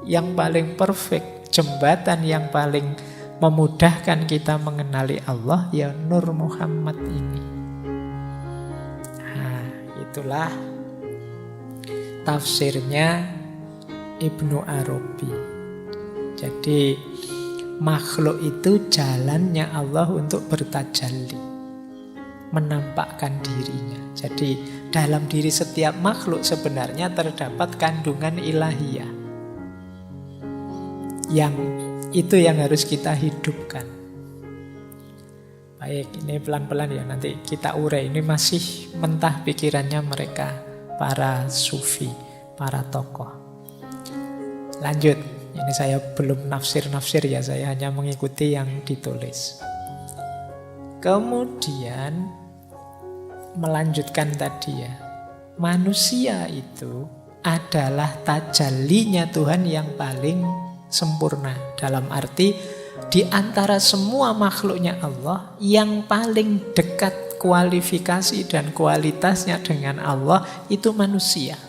yang paling perfect, jembatan yang paling memudahkan kita mengenali Allah ya nur Muhammad ini. Nah, itulah tafsirnya Ibnu Arabi. Jadi makhluk itu jalannya Allah untuk bertajalli, menampakkan dirinya. Jadi dalam diri setiap makhluk sebenarnya terdapat kandungan ilahiyah. Yang itu yang harus kita hidupkan. Baik, ini pelan-pelan ya, nanti kita urai. Ini masih mentah pikirannya mereka, para sufi, para tokoh. Lanjut, ini saya belum nafsir-nafsir ya, saya hanya mengikuti yang ditulis. Kemudian melanjutkan tadi ya, manusia itu adalah tajallinya Tuhan yang paling sempurna. Dalam arti di antara semua makhluknya Allah, yang paling dekat kualifikasi dan kualitasnya dengan Allah itu manusia.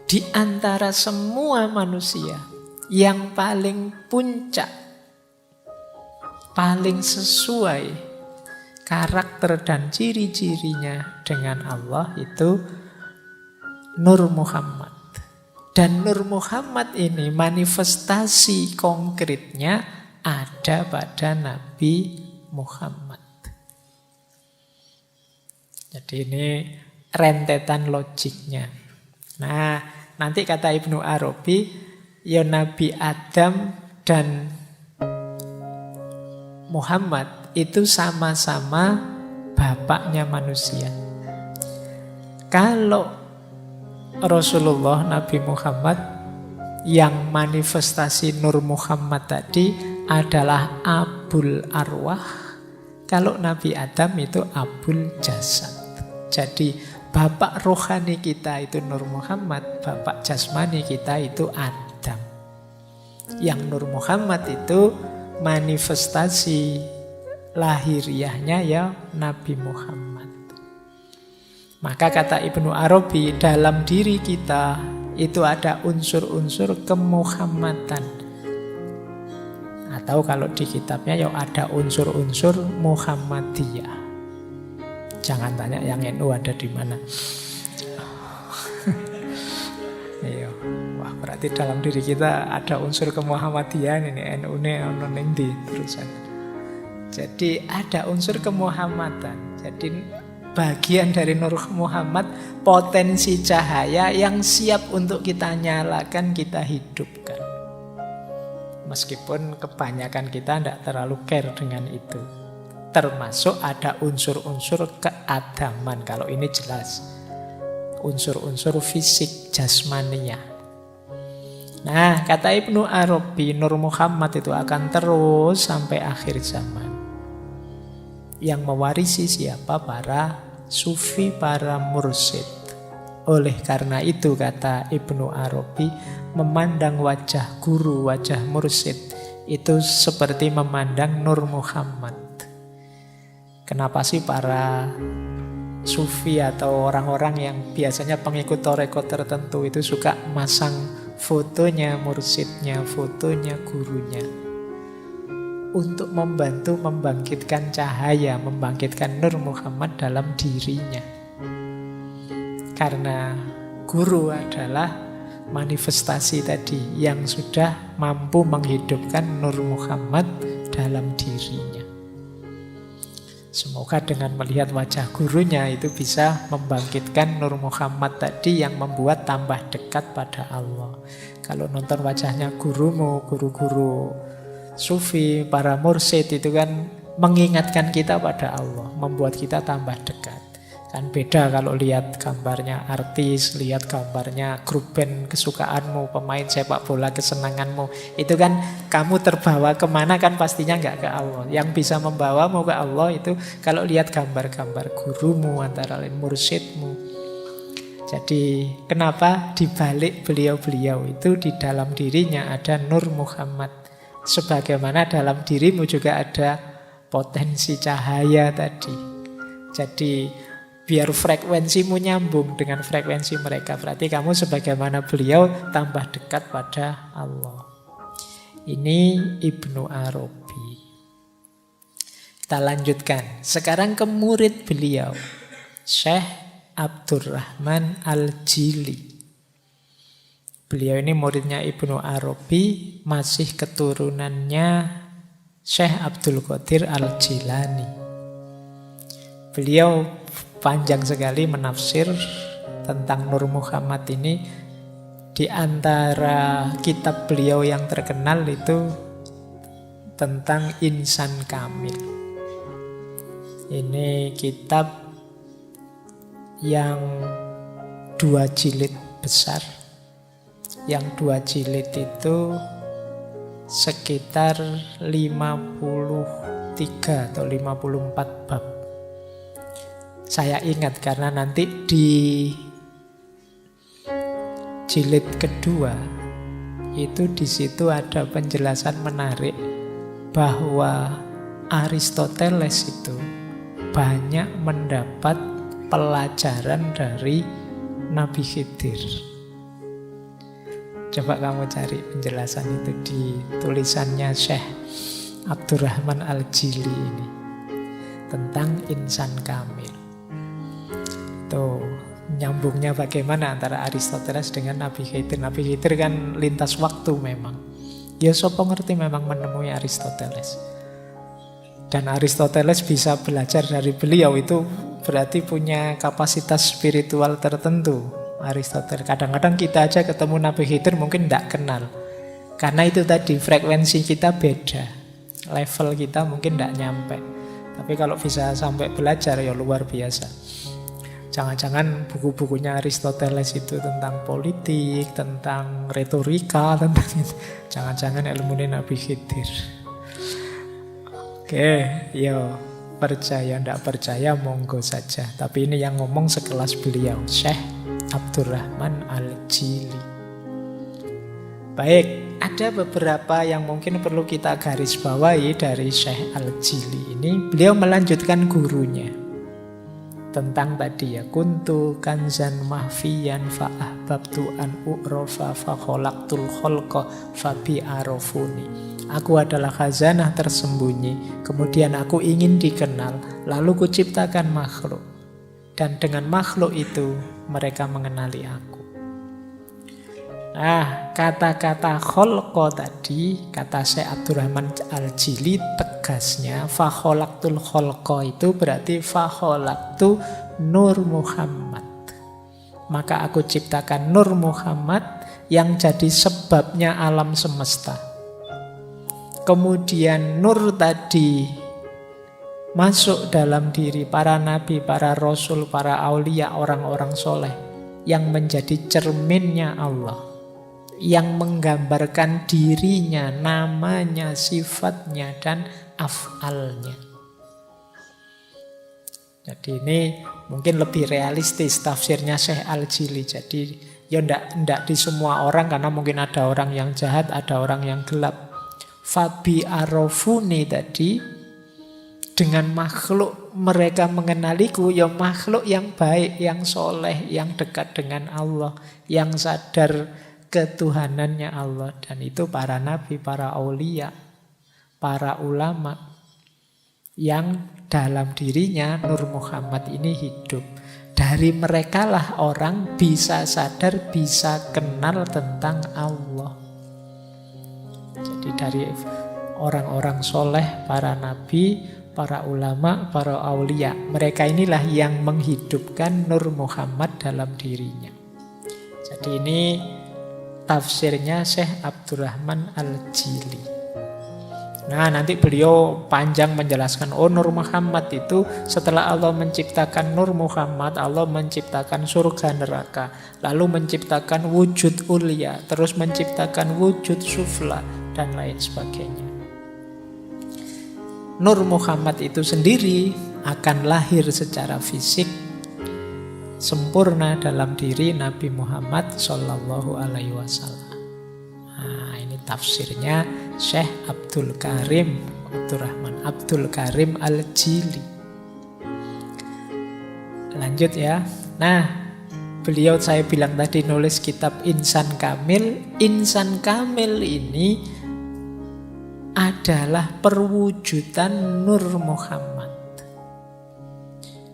Di antara semua manusia, yang paling puncak, paling sesuai karakter dan ciri-cirinya dengan Allah itu Nur Muhammad. Dan Nur Muhammad ini manifestasi konkretnya ada pada Nabi Muhammad. Jadi ini rentetan logiknya. Nah, nanti kata Ibnu Arabi, ya Nabi Adam dan Muhammad itu sama-sama bapaknya manusia. Kalau Rasulullah Nabi Muhammad yang manifestasi Nur Muhammad tadi adalah Abul Arwah, kalau Nabi Adam itu Abul Jasad. Jadi Bapak rohani kita itu Nur Muhammad, bapak jasmani kita itu Adam. Yang Nur Muhammad itu manifestasi lahiriahnya ya Nabi Muhammad. Maka kata Ibnu Arabi, dalam diri kita itu ada unsur-unsur kemuhammadan. Atau kalau di kitabnya ya ada unsur-unsur Muhammadiyah. Jangan tanya yang NU ada di mana. Iya. Wah, berarti dalam diri kita ada unsur kemuhammadian ini. NU-ne ono ning ndi terusan. Jadi ada unsur kemuhammadan. Jadi bagian dari Nur Muhammad, potensi cahaya yang siap untuk kita nyalakan, kita hidupkan. Meskipun kebanyakan kita tidak terlalu care dengan itu. Termasuk ada unsur-unsur keadaman. Kalau ini jelas unsur-unsur fisik jasmania. Nah, kata Ibnu Arabi, Nur Muhammad itu akan terus sampai akhir zaman. Yang mewarisi siapa? Para sufi, para mursyid. Oleh karena itu kata Ibnu Arabi, memandang wajah guru, wajah mursyid itu seperti memandang Nur Muhammad. Kenapa sih para sufi atau orang-orang yang biasanya pengikut tarekat tertentu itu suka masang fotonya mursyidnya, fotonya gurunya? Untuk membantu membangkitkan cahaya, membangkitkan Nur Muhammad dalam dirinya. Karena guru adalah manifestasi tadi yang sudah mampu menghidupkan Nur Muhammad dalam dirinya. Semoga dengan melihat wajah gurunya itu bisa membangkitkan Nur Muhammad tadi yang membuat tambah dekat pada Allah. Kalau nonton wajahnya gurumu, guru-guru sufi, para mursyid itu kan mengingatkan kita pada Allah, membuat kita tambah dekat. Kan beda kalau lihat gambarnya artis, lihat gambarnya grup band kesukaanmu, pemain sepak bola kesenanganmu. Itu kan kamu terbawa kemana kan pastinya nggak ke Allah. Yang bisa membawamu ke Allah itu kalau lihat gambar-gambar gurumu, antara lain mursyidmu. Jadi kenapa dibalik beliau-beliau itu di dalam dirinya ada Nur Muhammad. Sebagaimana dalam dirimu juga ada potensi cahaya tadi. Jadi biar frekuensimu nyambung dengan frekuensi mereka. Berarti kamu sebagaimana beliau tambah dekat pada Allah. Ini Ibnu Arabi. Kita lanjutkan. Sekarang ke murid beliau, Syekh Abdurrahman Al-Jili. Beliau ini muridnya Ibnu Arabi, masih keturunannya Syekh Abdul Qadir Al-Jilani. Beliau panjang sekali menafsir tentang Nur Muhammad ini. Di antara kitab beliau yang terkenal itu tentang Insan Kamil. Ini kitab yang 2 jilid besar. Yang 2 jilid itu sekitar 53 atau 54 bab. Saya ingat karena nanti di jilid kedua itu di situ ada penjelasan menarik bahwa Aristoteles itu banyak mendapat pelajaran dari Nabi Khidir. Coba kamu cari penjelasan itu di tulisannya Syekh Abdurrahman Al-Jili ini tentang Insan Kamil. Tuh, nyambungnya bagaimana antara Aristoteles dengan Nabi Khidir. Nabi Khidir kan lintas waktu memang. Ya sopo ngerti memang menemui Aristoteles. Dan Aristoteles bisa belajar dari beliau itu berarti punya kapasitas spiritual tertentu. Aristoteles. Kadang-kadang kita aja ketemu Nabi Khidir mungkin tidak kenal. Karena itu tadi frekuensi kita beda. Level kita mungkin tidak nyampe. Tapi kalau bisa sampai belajar ya luar biasa. Jangan-jangan buku-bukunya Aristoteles itu tentang politik, tentang retorika, tentang itu. Jangan-jangan ilmunya Nabi Khidir. Oke, yo. percaya, tidak percaya monggo saja. Tapi ini yang ngomong sekelas beliau, Syekh Abdurrahman Al-Jili. Baik, ada beberapa yang mungkin perlu kita garis bawahi dari Syekh Al-Jili ini. Beliau melanjutkan gurunya tentang tadi ya, kuntu kanzan mahfiyan fa ahbabtu an u'rofa fa khalaqtul khalqa fa bi arafuni. Aku adalah khazanah tersembunyi, kemudian aku ingin dikenal, lalu kuciptakan makhluk. Dan dengan makhluk itu mereka mengenali aku. Nah, kata-kata kholqo tadi, kata Syekh Abdurrahman Al-Jili, tegasnya fa khalaqtul kholqo itu berarti fa khalaqtu Nur Muhammad. Maka aku ciptakan Nur Muhammad yang jadi sebabnya alam semesta. Kemudian nur tadi masuk dalam diri para nabi, para rasul, para aulia, orang-orang soleh yang menjadi cerminnya Allah, yang menggambarkan dirinya, namanya, sifatnya, dan af'alnya. Jadi ini mungkin lebih realistis tafsirnya Syekh Al-Jili. Jadi ya ndak di semua orang, karena mungkin ada orang yang jahat, ada orang yang gelap. Fabi arofuni tadi, dengan makhluk mereka mengenaliku, ya makhluk yang baik, yang soleh, yang dekat dengan Allah, yang sadar ketuhanannya Allah. Dan itu para nabi, para aulia, para ulama yang dalam dirinya Nur Muhammad ini hidup. Dari merekalah orang bisa sadar, bisa kenal tentang Allah. Jadi dari orang-orang soleh, para nabi, para ulama, para aulia, mereka inilah yang menghidupkan Nur Muhammad dalam dirinya. Jadi ini tafsirnya Syekh Abdurrahman Al-Jili. Nah, nanti beliau panjang menjelaskan, oh Nur Muhammad itu setelah Allah menciptakan Nur Muhammad, Allah menciptakan surga neraka, lalu menciptakan wujud ulia, terus menciptakan wujud sufla, dan lain sebagainya. Nur Muhammad itu sendiri akan lahir secara fisik sempurna dalam diri Nabi Muhammad Sallallahu Alaihi Wasallam. Nah, ini tafsirnya Syekh Abdul Karim Abdurrahman Abdul Karim Al-Jili. Lanjut ya. Nah, beliau saya bilang tadi nulis kitab Insan Kamil. Insan Kamil ini adalah perwujudan Nur Muhammad.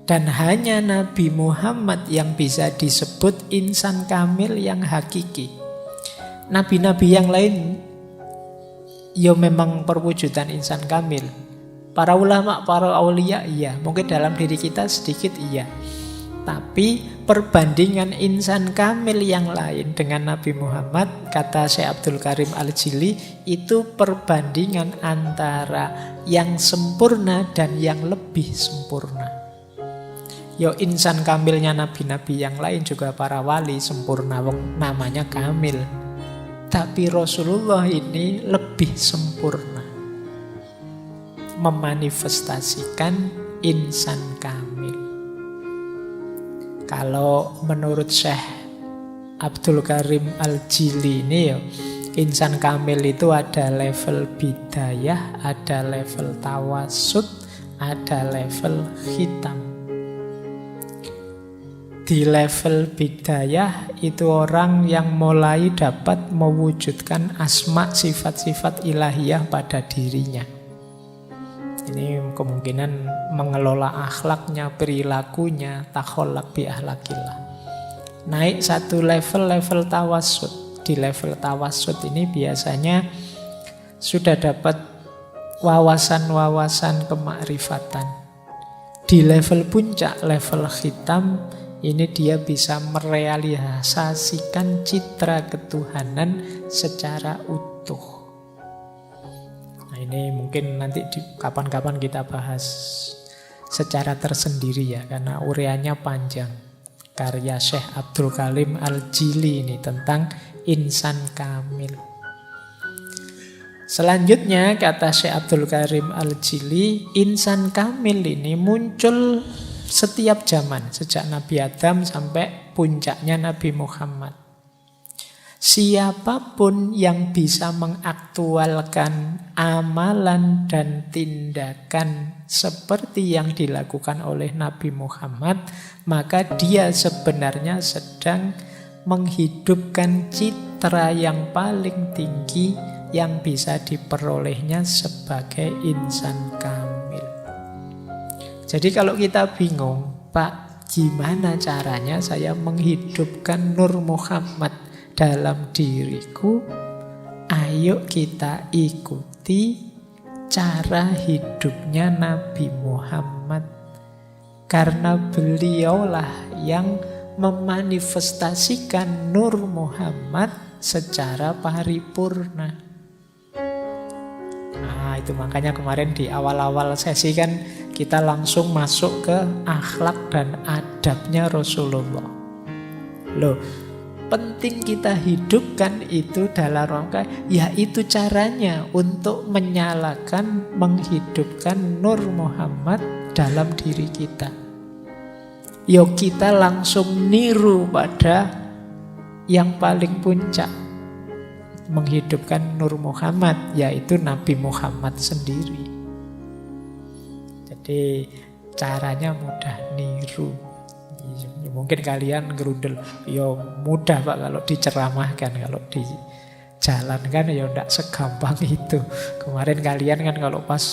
Dan hanya Nabi Muhammad yang bisa disebut insan kamil yang hakiki. Nabi-nabi yang lain ya memang perwujudan insan kamil. Para ulama, para aulia iya, mungkin dalam diri kita sedikit iya. Tapi perbandingan insan kamil yang lain dengan Nabi Muhammad, kata Syekh Abdul Karim Al-Jili, itu perbandingan antara yang sempurna dan yang lebih sempurna. Yo, insan kamilnya nabi-nabi yang lain juga para wali sempurna, namanya kamil. Tapi Rasulullah ini lebih sempurna, memanifestasikan insan kamil. Kalau menurut Syekh Abdul Karim Al-Jili ini ya, insan kamil itu ada level bidayah, ada level tawasud, ada level khitam. Di level bidayah itu orang yang mulai dapat mewujudkan asma sifat-sifat ilahiyah pada dirinya. Ini kemungkinan mengelola akhlaknya, perilakunya, takholak bi ahlakillah. Naik satu level tawasud. Di level tawasud ini biasanya sudah dapat wawasan-wawasan kemakrifatan. Di level puncak, level khitam, ini dia bisa merealisasikan citra ketuhanan secara utuh. Nah, ini mungkin nanti kapan-kapan kita bahas secara tersendiri ya, karena ureanya panjang. Karya Syekh Abdul Karim Al-Jili ini tentang insan kamil. Selanjutnya kata Syekh Abdul Karim Al-Jili, insan kamil ini muncul setiap zaman, sejak Nabi Adam sampai puncaknya Nabi Muhammad. Siapapun yang bisa mengaktualkan amalan dan tindakan seperti yang dilakukan oleh Nabi Muhammad, maka dia sebenarnya sedang menghidupkan citra yang paling tinggi yang bisa diperolehnya sebagai insan kamil. Jadi kalau kita bingung, Pak, gimana caranya saya menghidupkan Nur Muhammad dalam diriku? Ayo kita ikuti cara hidupnya Nabi Muhammad. Karena beliaulah yang memanifestasikan Nur Muhammad secara paripurna. Nah, itu makanya kemarin di awal-awal sesi kan kita langsung masuk ke akhlak dan adabnya Rasulullah. Loh, penting kita hidupkan itu dalam rangka, yaitu caranya untuk menyalakan, menghidupkan Nur Muhammad dalam diri kita. Yuk kita langsung niru pada yang paling puncak, menghidupkan Nur Muhammad, yaitu Nabi Muhammad sendiri. Jadi caranya mudah, niru. Mungkin kalian gerundel, ya mudah Pak kalau diceramahkan, kalau dijalankan ya tidak segampang itu. Kemarin kalian kan kalau pas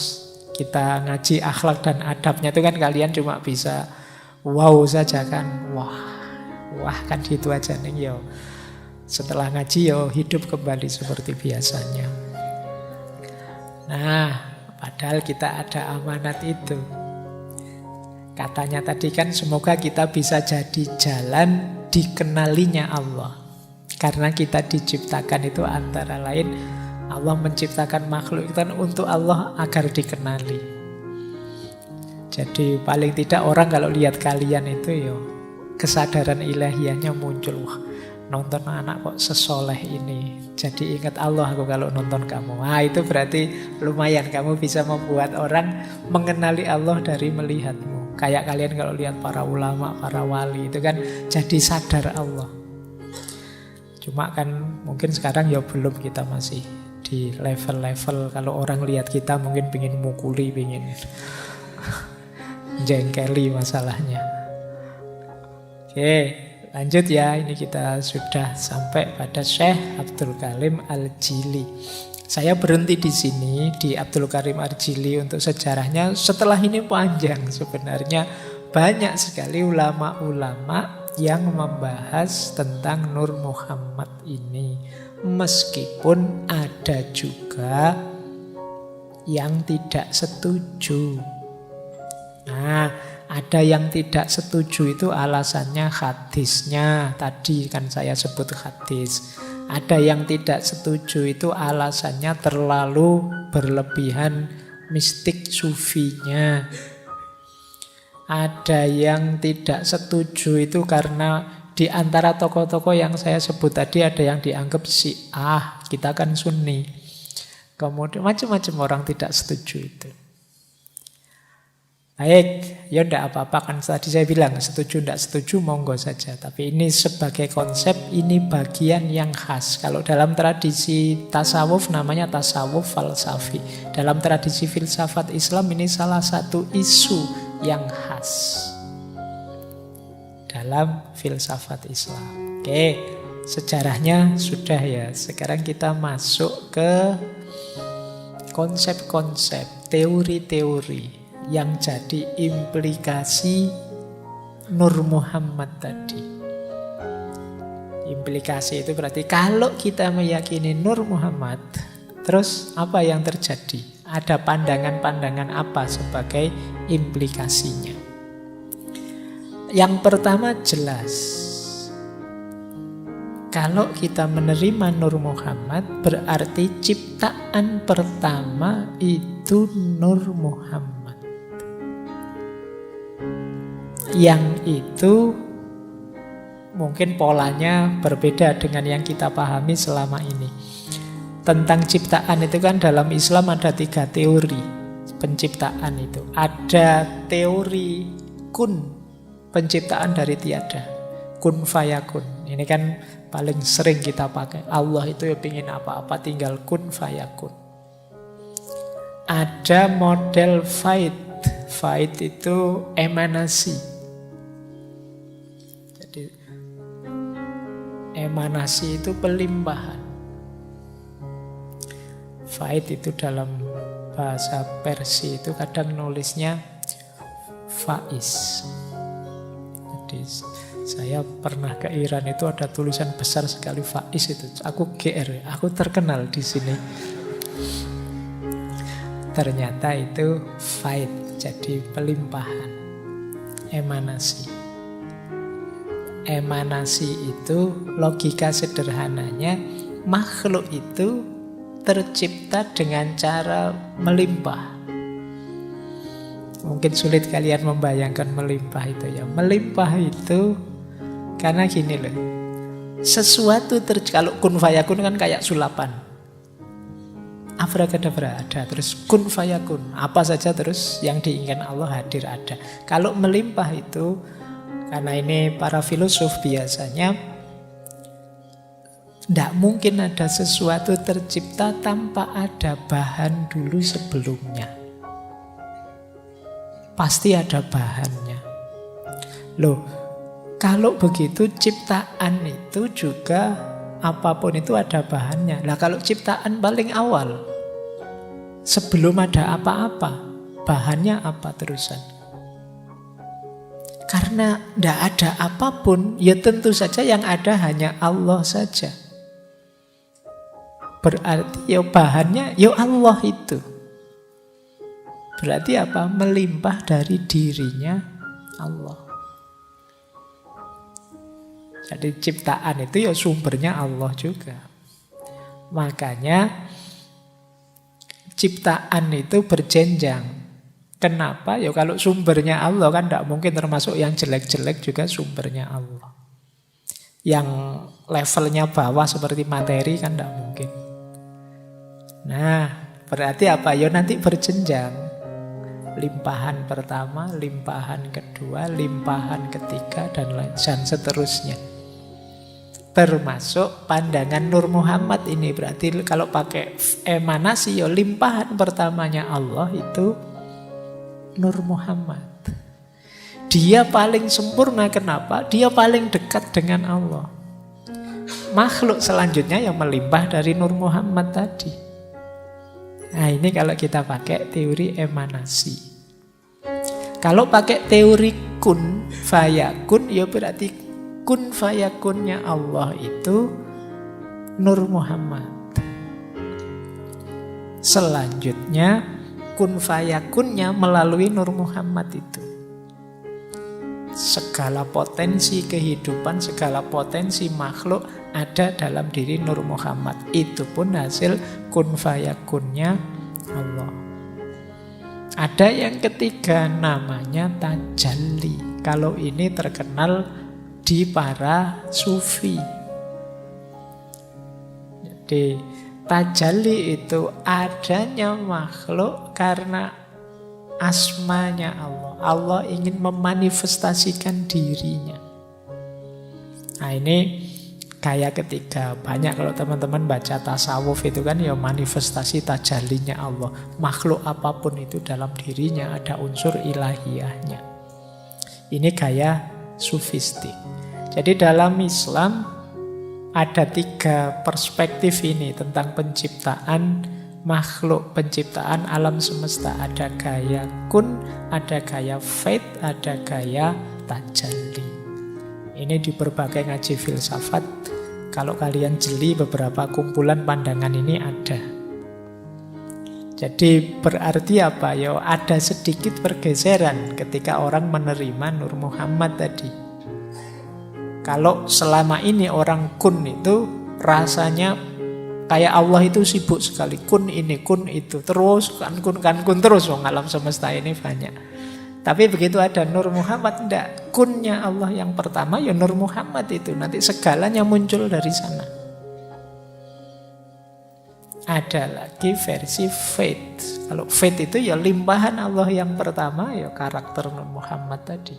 kita ngaji akhlak dan adabnya itu kan kalian cuma bisa wow saja kan, wah kan gitu aja nih yo. Setelah ngaji yo hidup kembali seperti biasanya. Nah, padahal kita ada amanat itu. Katanya tadi kan semoga kita bisa jadi jalan dikenalinya Allah. Karena kita diciptakan itu antara lain Allah menciptakan makhluk itu untuk Allah agar dikenali. Jadi paling tidak orang kalau lihat kalian itu yo kesadaran ilahiyahnya muncul. Wah, nonton anak kok sesoleh ini, jadi ingat Allah aku kalau nonton kamu. Nah itu berarti lumayan kamu bisa membuat orang mengenali Allah dari melihatmu. Kayak kalian kalau lihat para ulama, para wali itu kan jadi sadar Allah. Cuma kan mungkin sekarang ya belum, kita masih di level-level kalau orang lihat kita mungkin pengen mukuli, pengen jengkeli masalahnya. Oke, lanjut ya, ini kita sudah sampai pada Syekh Abdul Karim Al-Jili. Saya berhenti di sini di Abdul Karim Al-Jili untuk sejarahnya. Setelah ini panjang sebenarnya, banyak sekali ulama-ulama yang membahas tentang Nur Muhammad ini. Meskipun ada juga yang tidak setuju. Nah, ada yang tidak setuju itu alasannya hadisnya. Tadi kan saya sebut hadis. Ada yang tidak setuju itu alasannya terlalu berlebihan mistik sufinya. Ada yang tidak setuju itu karena di antara tokoh-tokoh yang saya sebut tadi ada yang dianggap Syiah, kita kan Sunni. Kemudian macam-macam orang tidak setuju itu. Baik, ya tidak apa-apa kan tadi saya bilang setuju tidak setuju monggo saja. Tapi ini sebagai konsep, ini bagian yang khas. Kalau dalam tradisi tasawuf namanya tasawuf falsafi. Dalam tradisi filsafat Islam ini salah satu isu yang khas dalam filsafat Islam. Oke, sejarahnya sudah ya. Sekarang kita masuk ke konsep-konsep, teori-teori yang jadi implikasi Nur Muhammad tadi. Implikasi itu berarti kalau kita meyakini Nur Muhammad, terus apa yang terjadi? Ada pandangan-pandangan apa sebagai implikasinya? Yang pertama jelas, kalau kita menerima Nur Muhammad berarti ciptaan pertama itu Nur Muhammad. Yang itu mungkin polanya berbeda dengan yang kita pahami selama ini. tentang ciptaan itu kan dalam Islam ada 3 teori penciptaan itu. Ada teori kun, penciptaan dari tiada, kun fayakun. Ini kan paling sering kita pakai. Allah itu ya pingin apa-apa tinggal kun fayakun. Ada model faid. Faid itu emanasi. Jadi emanasi itu pelimpahan. Faid itu dalam bahasa Persia itu kadang nulisnya faiz. Jadi saya pernah ke Iran itu ada tulisan besar sekali faiz itu. Aku GR, aku terkenal di sini. Ternyata itu faid, jadi pelimpahan, emanasi. Emanasi itu logika sederhananya makhluk itu tercipta dengan cara melimpah. Mungkin sulit kalian membayangkan melimpah itu ya. Melimpah itu karena gini loh. Sesuatu kalau kun fayakun kan kayak sulapan. Abracadabra ada, terus kun fayakun. Apa saja terus yang diinginkan Allah hadir ada. Kalau melimpah itu, karena ini para filosof biasanya tidak mungkin ada sesuatu tercipta tanpa ada bahan dulu sebelumnya. Pasti ada bahannya. Loh, kalau begitu ciptaan itu juga apapun itu ada bahannya. Lah kalau ciptaan paling awal, sebelum ada apa-apa, bahannya apa terusan? Karena tidak ada apapun, ya tentu saja yang ada hanya Allah saja. Berarti ya bahannya ya Allah itu. Berarti apa? Melimpah dari dirinya Allah. Jadi ciptaan itu ya sumbernya Allah juga. Makanya ciptaan itu berjenjang. Kenapa? Ya kalau sumbernya Allah kan tidak mungkin termasuk yang jelek-jelek juga sumbernya Allah. Yang levelnya bawah seperti materi kan tidak mungkin. Nah, berarti apa? Ya nanti berjenjang. Limpahan pertama, limpahan kedua, limpahan ketiga, dan seterusnya. Termasuk pandangan Nur Muhammad ini. Berarti kalau pakai emanasi, ya limpahan pertamanya Allah itu Nur Muhammad. Dia paling sempurna, kenapa? Dia paling dekat dengan Allah. Makhluk selanjutnya yang melimpah dari Nur Muhammad tadi. Nah ini kalau kita pakai teori emanasi. Kalau pakai teori kun fayakun, ya berarti kun fayakunnya Allah itu Nur Muhammad. Selanjutnya kun fayakunnya melalui Nur Muhammad itu. Segala potensi kehidupan, segala potensi makhluk ada dalam diri Nur Muhammad. Itu pun hasil kun fayakunnya Allah. Ada yang ketiga namanya tajalli. Kalau ini terkenal di para sufi. Jadi tajalli itu adanya makhluk karena asmanya Allah. Allah ingin memanifestasikan dirinya. Nah ini gaya ketiga. Banyak kalau teman-teman baca tasawuf itu kan ya manifestasi tajallinya Allah. Makhluk apapun itu dalam dirinya ada unsur ilahiyahnya. Ini gaya sufistik. Jadi dalam Islam ada 3 perspektif ini tentang penciptaan makhluk, penciptaan alam semesta. Ada gaya kun, ada gaya faid, ada gaya tajalli. Ini di berbagai ngaji filsafat. Kalau kalian jeli beberapa kumpulan pandangan ini ada. Jadi berarti apa? Ya ada sedikit pergeseran ketika orang menerima Nur Muhammad tadi. Kalau selama ini orang kun itu rasanya kayak Allah itu sibuk sekali. Kun ini, kun itu. Terus kan kun terus. Alam semesta ini banyak. Tapi begitu ada Nur Muhammad, tidak. Kunnya Allah yang pertama ya Nur Muhammad itu. Nanti segalanya muncul dari sana. Ada lagi versi faith. Kalau faith itu ya limpahan Allah yang pertama, ya karakter Muhammad tadi.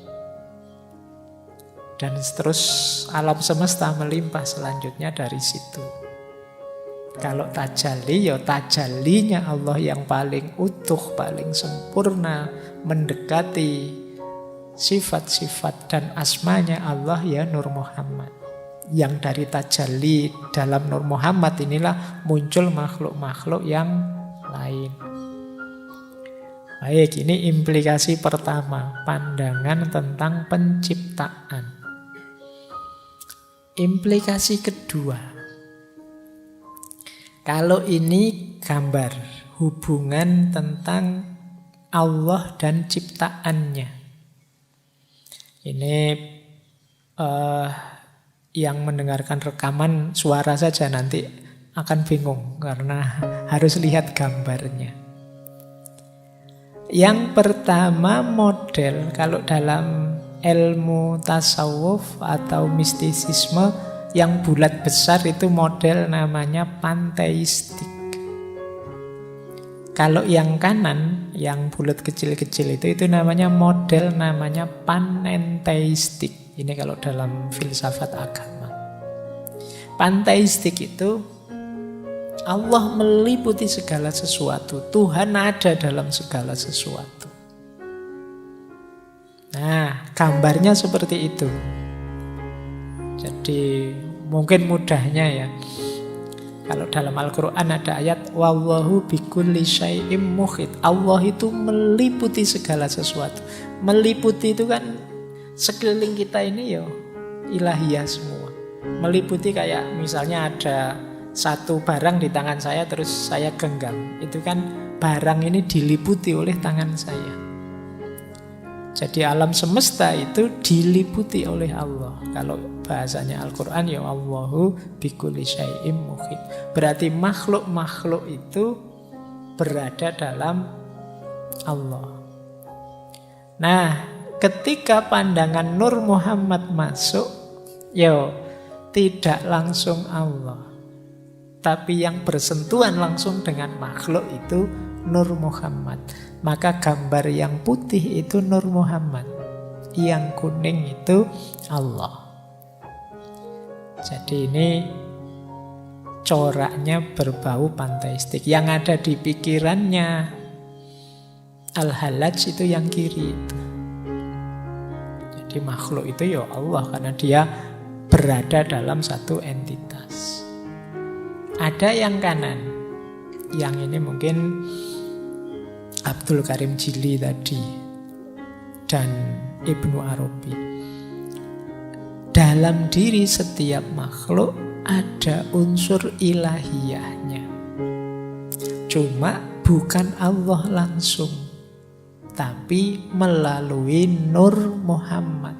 Dan terus alam semesta melimpah selanjutnya dari situ. Kalau tajalli, ya tajallinya Allah yang paling utuh, paling sempurna, mendekati sifat-sifat dan asmanya Allah, ya Nur Muhammad. Yang dari tajalli dalam Nur Muhammad inilah muncul makhluk-makhluk yang lain. Baik, ini implikasi pertama, pandangan tentang penciptaan. Implikasi kedua, kalau ini gambar hubungan tentang Allah dan ciptaannya. Ini yang mendengarkan rekaman suara saja nanti akan bingung karena harus lihat gambarnya. Yang pertama model, kalau dalam ilmu tasawuf atau mistisisme yang bulat besar itu model namanya panteistik. Kalau yang kanan, yang bulat kecil-kecil itu namanya model namanya panenteistik. Ini kalau dalam filsafat agama. Panteistik itu Allah meliputi segala sesuatu. Tuhan ada dalam segala sesuatu. Nah, gambarnya seperti itu. Jadi mungkin mudahnya ya. Kalau dalam Al-Quran ada ayat wallahu bikulli syai'im muhit. Allah itu meliputi segala sesuatu. Meliputi itu kan sekeliling kita ini ya ilahiyah semua. Meliputi kayak misalnya ada satu barang di tangan saya terus saya genggam. Itu kan barang ini diliputi oleh tangan saya. Jadi alam semesta itu diliputi oleh Allah. Kalau bahasanya Al-Quran ya Allahu bikulli syai'im muhit. Berarti makhluk-makhluk itu berada dalam Allah. Nah, ketika pandangan Nur Muhammad masuk, tidak langsung Allah. Tapi yang bersentuhan langsung dengan makhluk itu Nur Muhammad. Maka gambar yang putih itu Nur Muhammad. Yang kuning itu Allah. Jadi ini coraknya berbau panteistik. Yang ada di pikirannya Al-Hallaj itu yang kiri itu. Jadi makhluk itu ya Allah karena dia berada dalam satu entitas. Ada yang kanan. Yang ini mungkin Abdul Karim Jili tadi dan Ibnu Arabi. Dalam diri setiap makhluk ada unsur ilahiyahnya. Cuma bukan Allah langsung, tapi melalui Nur Muhammad.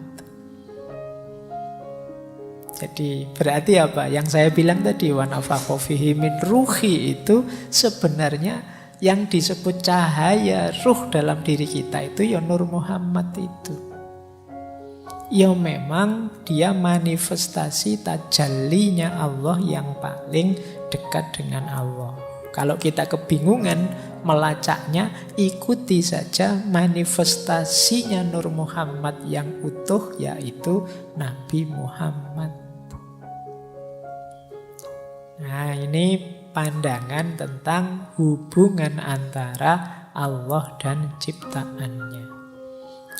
Jadi berarti apa? Yang saya bilang tadi wa nafakha fihi min ruhi itu sebenarnya yang disebut cahaya ruh dalam diri kita itu ya Nur Muhammad itu. Ya memang dia manifestasi tajallinya Allah yang paling dekat dengan Allah. Kalau kita kebingungan melacaknya, ikuti saja manifestasinya Nur Muhammad yang utuh, yaitu Nabi Muhammad. Nah, ini pandangan tentang hubungan antara Allah dan ciptaannya.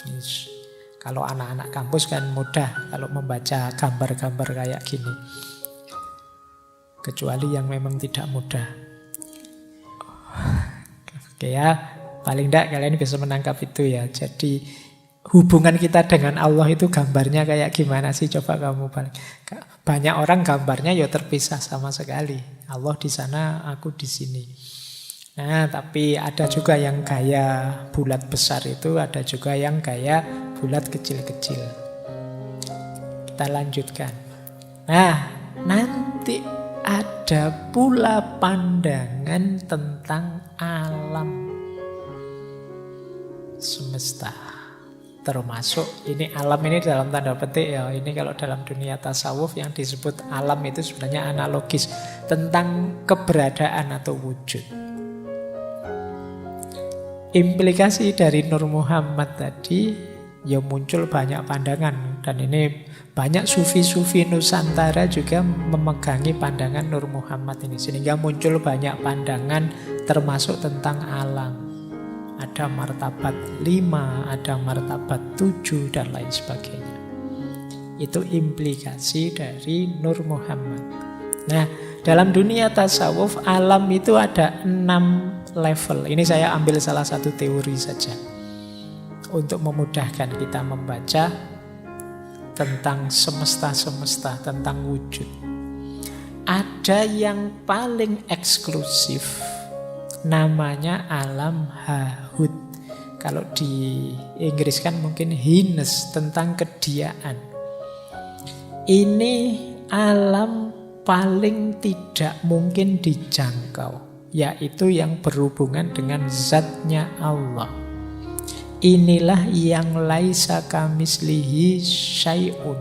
Yes. Kalau anak-anak kampus kan mudah kalau membaca gambar-gambar kayak gini. Kecuali yang memang tidak mudah. Oke ya, paling tidak kalian bisa menangkap itu ya. Jadi hubungan kita dengan Allah itu gambarnya kayak gimana sih? Coba kamu balik. Banyak orang gambarnya ya terpisah sama sekali. Allah di sana, aku di sini. Nah, tapi ada juga yang gaya bulat besar itu, ada juga yang gaya bulat kecil-kecil. Kita lanjutkan. Nah, nanti ada pula pandangan tentang alam semesta. Termasuk ini alam ini dalam tanda petik ya. Ini kalau dalam dunia tasawuf yang disebut alam itu sebenarnya analogis tentang keberadaan atau wujud. Implikasi dari Nur Muhammad tadi ya muncul banyak pandangan. Dan ini banyak sufi-sufi Nusantara juga memegangi pandangan Nur Muhammad ini. Sehingga muncul banyak pandangan termasuk tentang alam. Ada martabat 5, ada martabat 7, dan lain sebagainya. Itu implikasi dari Nur Muhammad. Nah, dalam dunia tasawuf, alam itu ada 6 level. Ini saya ambil salah satu teori saja untuk memudahkan kita membaca tentang semesta-semesta, tentang wujud. Ada yang paling eksklusif, namanya alam hahut. Kalau di Inggris kan mungkin hines, tentang kediaan. Ini alam paling tidak mungkin dijangkau, yaitu yang berhubungan dengan zatnya Allah. Inilah yang laisa kamislihi syai'un.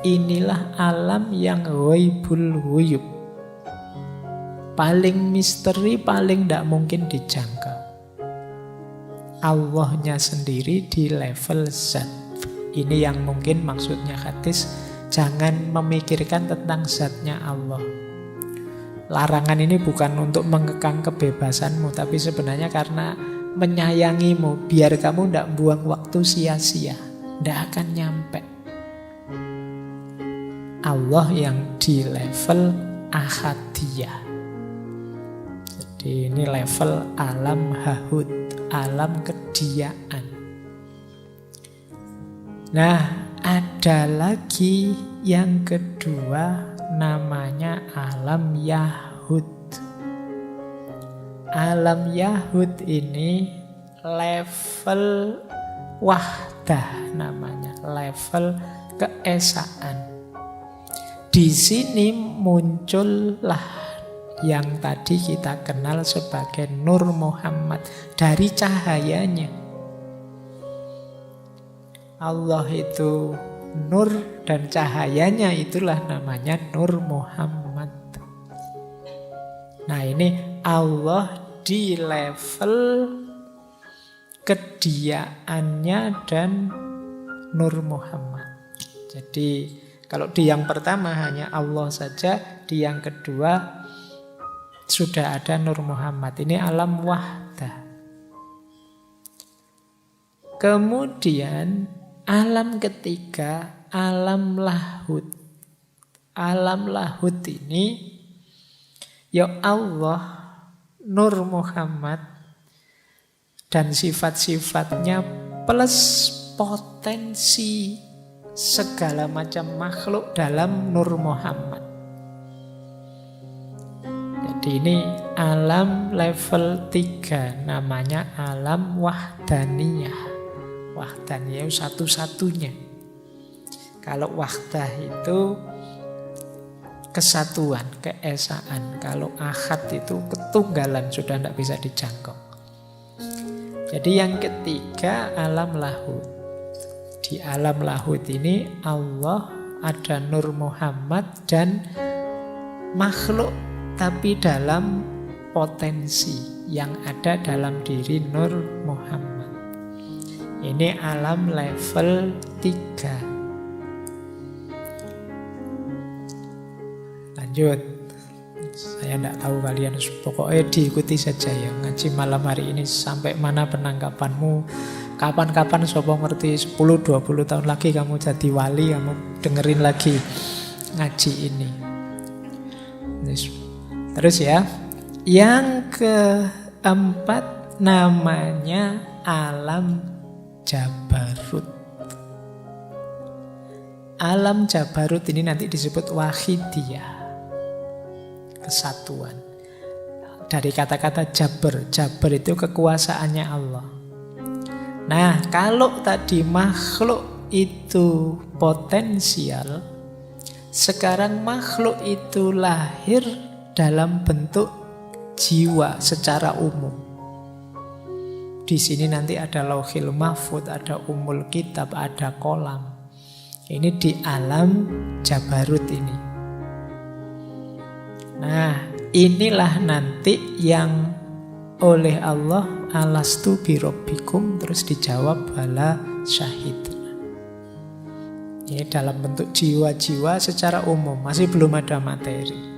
Inilah alam yang ghaibul ghuyub. Paling misteri, paling tidak mungkin dijangkau. Allahnya sendiri di level zat. Ini yang mungkin maksudnya hadis, jangan memikirkan tentang zatnya Allah. Larangan ini bukan untuk mengekang kebebasanmu, tapi sebenarnya karena menyayangimu, biar kamu tidak buang waktu sia-sia, tidak akan nyampe. Allah yang di level ahadiyah. Ini level alam hahut, alam kediaan. Nah, ada lagi yang kedua, namanya alam yahud. Alam yahud ini level wahdah namanya, level keesaan. Di sini muncullah yang tadi kita kenal sebagai Nur Muhammad dari cahayanya. Allah itu nur dan cahayanya itulah namanya Nur Muhammad. Nah, ini Allah di level kediaannya dan Nur Muhammad. Jadi kalau di yang pertama hanya Allah saja, di yang kedua sudah ada Nur Muhammad. Ini alam wahdah. Kemudian alam ketiga, alam lahut. Alam lahut ini ya Allah, Nur Muhammad dan sifat-sifatnya plus potensi segala macam makhluk dalam Nur Muhammad. Jadi ini alam level 3, namanya alam wahdaniyah. Wahdaniyah satu-satunya. Kalau wahdah itu kesatuan, keesaan. Kalau ahad itu ketunggalan, sudah tidak bisa dijangkau. Jadi yang ketiga alam lahut. Di alam lahut ini Allah, ada Nur Muhammad dan makhluk, tapi dalam potensi yang ada dalam diri Nur Muhammad. Ini alam level 3. Lanjut. Saya tidak tahu kalian, pokoknya diikuti saja ya. Ngaji malam hari ini sampai mana penangkapanmu. Kapan-kapan sopo ngerti 10-20 tahun lagi kamu jadi wali, kamu dengerin lagi ngaji ini. Terus ya, yang keempat namanya alam Jabarut. Alam Jabarut ini nanti disebut wahidiyah, kesatuan. Dari kata-kata Jabar, Jabar itu kekuasaannya Allah. Nah, kalau tadi makhluk itu potensial, sekarang makhluk itu lahir dalam bentuk jiwa secara umum. Di sini nanti ada Lauhil Mahfud, ada Ummul Kitab, ada kolam. Ini di alam Jabarut ini. Nah, inilah nanti yang oleh Allah, alastu birabbikum, terus dijawab bala syahid. Ini dalam bentuk jiwa-jiwa secara umum, masih belum ada materi.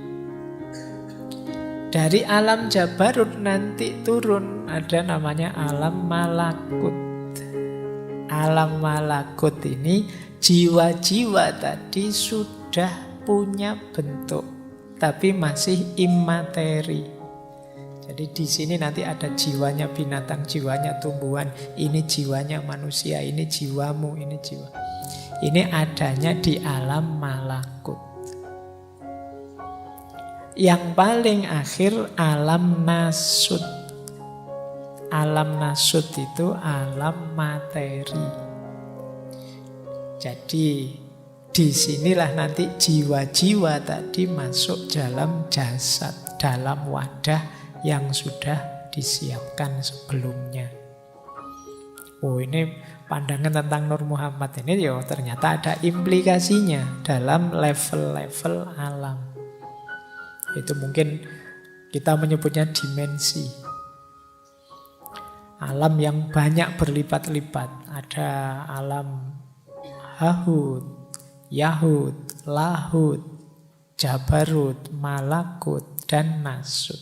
Dari alam Jabarut nanti turun, ada namanya alam malakut. Alam malakut ini jiwa-jiwa tadi sudah punya bentuk, tapi masih imateri. Jadi di sini nanti ada jiwanya binatang, jiwanya tumbuhan, ini jiwanya manusia, ini jiwamu, ini jiwa. Ini adanya di alam malakut. Yang paling akhir alam nasut. Alam nasut itu alam materi. Jadi disinilah nanti jiwa-jiwa tadi masuk dalam jasad, dalam wadah yang sudah disiapkan sebelumnya. Oh, ini pandangan tentang Nur Muhammad ini ya ternyata ada implikasinya dalam level-level alam. Itu mungkin kita menyebutnya dimensi. Alam yang banyak berlipat-lipat. Ada alam Hahut, Yahud, Lahut, Jabarut, Malakut, dan Nasut.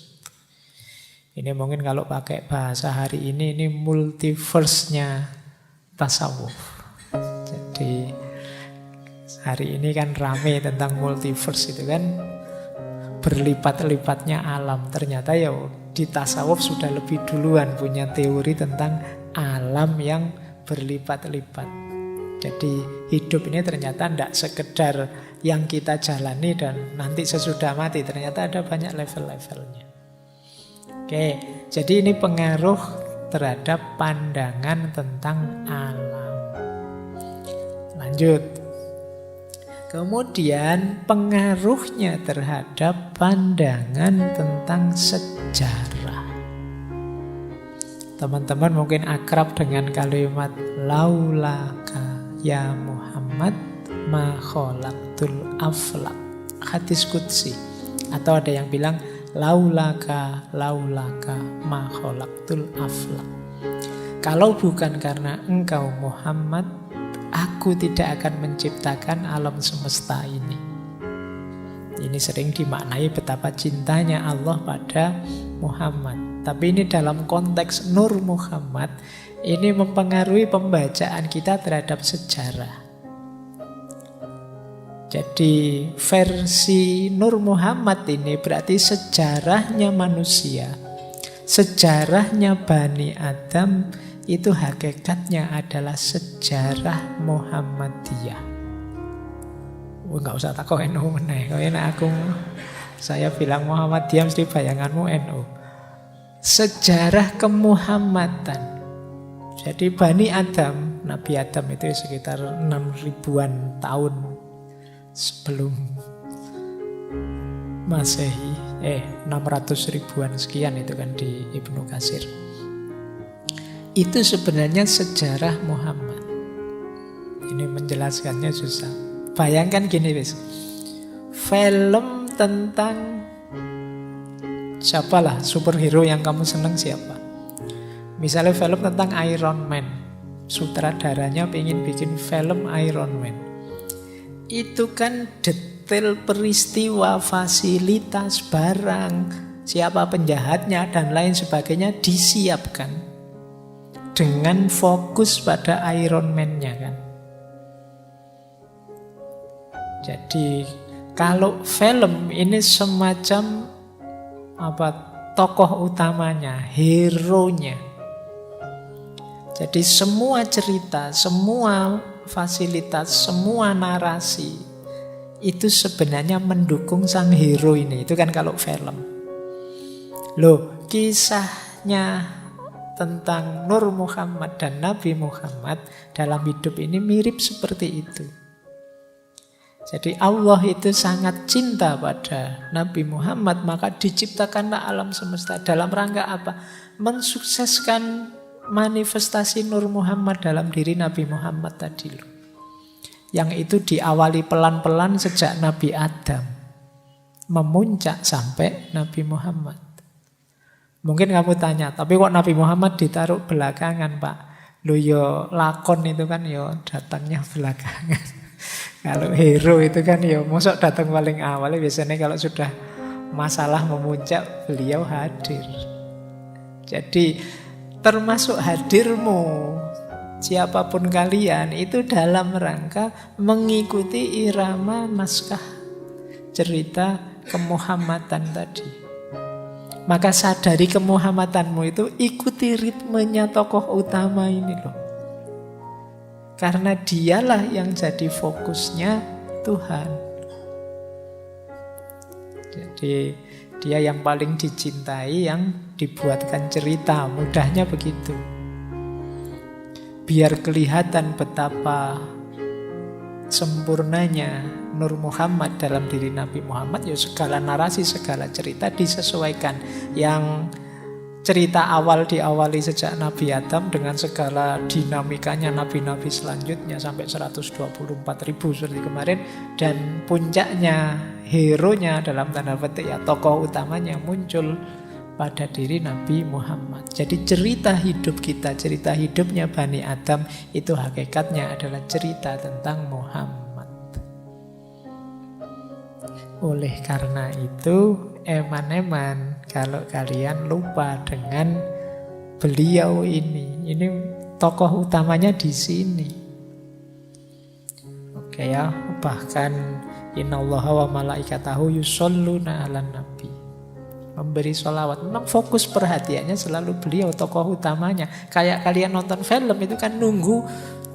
Ini mungkin kalau pakai bahasa hari ini multiverse-nya tasawuf. Jadi hari ini kan rame tentang multiverse itu kan, berlipat-lipatnya alam. Ternyata ya di tasawuf sudah lebih duluan punya teori tentang alam yang berlipat-lipat. Jadi hidup ini ternyata tidak sekedar yang kita jalani dan nanti sesudah mati. Ternyata ada banyak level-levelnya. Oke, jadi ini pengaruh terhadap pandangan tentang alam. Lanjut. Kemudian pengaruhnya terhadap pandangan tentang sejarah. Teman-teman mungkin akrab dengan kalimat laulaka ya Muhammad ma khalaqtul aflaq. Hadis qudsi. Atau ada yang bilang laulaka ma khalaqtul aflaq. Kalau bukan karena engkau Muhammad, aku tidak akan menciptakan alam semesta ini. Ini sering dimaknai betapa cintanya Allah pada Muhammad. Tapi ini dalam konteks Nur Muhammad, ini mempengaruhi pembacaan kita terhadap sejarah. Jadi versi Nur Muhammad ini berarti sejarahnya manusia, sejarahnya Bani Adam, itu hakikatnya adalah sejarah Muhammadiyah. Enggak usah takut NU meneh. Saya bilang Muhammadiyah mesti bayanganmu NU. Sejarah kemuhammadan. Jadi Bani Adam, Nabi Adam itu sekitar 6.000-an tahun sebelum Masehi, 600 ribuan sekian itu kan di Ibnu Katsir. Itu sebenarnya sejarah Muhammad. Ini menjelaskannya susah. Bayangkan gini wis. Film tentang siapalah superhero yang kamu senang siapa? Misalnya film tentang Iron Man. Sutradaranya pengen bikin film Iron Man. Itu kan detail peristiwa, fasilitas, barang, siapa penjahatnya dan lain sebagainya disiapkan dengan fokus pada Iron Man-nya kan. Jadi kalau film ini semacam tokoh utamanya, hero-nya. Jadi semua cerita, semua fasilitas, semua narasi itu sebenarnya mendukung sang hero ini. Itu kan kalau film. Loh, kisahnya tentang Nur Muhammad dan Nabi Muhammad dalam hidup ini mirip seperti itu. Jadi Allah itu sangat cinta pada Nabi Muhammad, maka diciptakanlah alam semesta. Dalam rangka apa? Mensukseskan manifestasi Nur Muhammad dalam diri Nabi Muhammad tadi loh. Yang itu diawali pelan-pelan sejak Nabi Adam, memuncak sampai Nabi Muhammad. Mungkin kamu tanya, tapi kok Nabi Muhammad ditaruh belakangan, Pak? Loh yo lakon itu kan yo datangnya belakangan. Kalau hero itu kan yo mosok datang paling awal. Biasanya kalau sudah masalah memuncak, beliau hadir. Jadi termasuk hadirmu, siapapun kalian, itu dalam rangka mengikuti irama naskah cerita kemuhammadan tadi. Maka sadari kemuhammadanmu itu, ikuti ritmenya tokoh utama ini loh. Karena dialah yang jadi fokusnya Tuhan. Jadi dia yang paling dicintai, yang dibuatkan cerita, mudahnya begitu. Biar kelihatan betapa sempurnanya Nur Muhammad dalam diri Nabi Muhammad, ya segala narasi, segala cerita disesuaikan. Yang cerita awal diawali sejak Nabi Adam dengan segala dinamikanya nabi-nabi selanjutnya sampai 124.000 seperti kemarin. Dan puncaknya, hero-nya dalam tanda petik ya tokoh utamanya muncul pada diri Nabi Muhammad. Jadi cerita hidup kita, cerita hidupnya Bani Adam itu hakikatnya adalah cerita tentang Muhammad. Oleh karena itu, eman-eman kalau kalian lupa dengan beliau ini. Ini tokoh utamanya di sini. Oke ya, bahkan innallaha wa malaikatahu yusholluna 'alan nabi. Memberi sholawat. Memang fokus perhatiannya selalu beliau, tokoh utamanya. Kayak kalian nonton film itu kan nunggu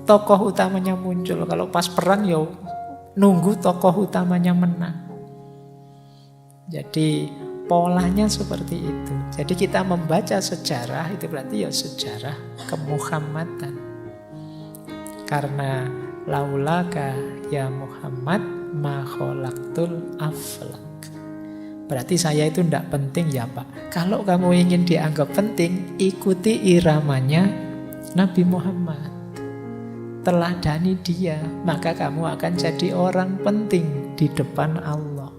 tokoh utamanya muncul. Kalau pas perang ya nunggu tokoh utamanya menang. Jadi polanya seperti itu. Jadi kita membaca sejarah itu berarti ya sejarah kemuhammadan. Karena laulaka ya Muhammad ma khalaqtul aflak. Berarti saya itu tidak penting ya Pak. Kalau kamu ingin dianggap penting, ikuti iramanya Nabi Muhammad. Teladani dia, maka kamu akan jadi orang penting di depan Allah.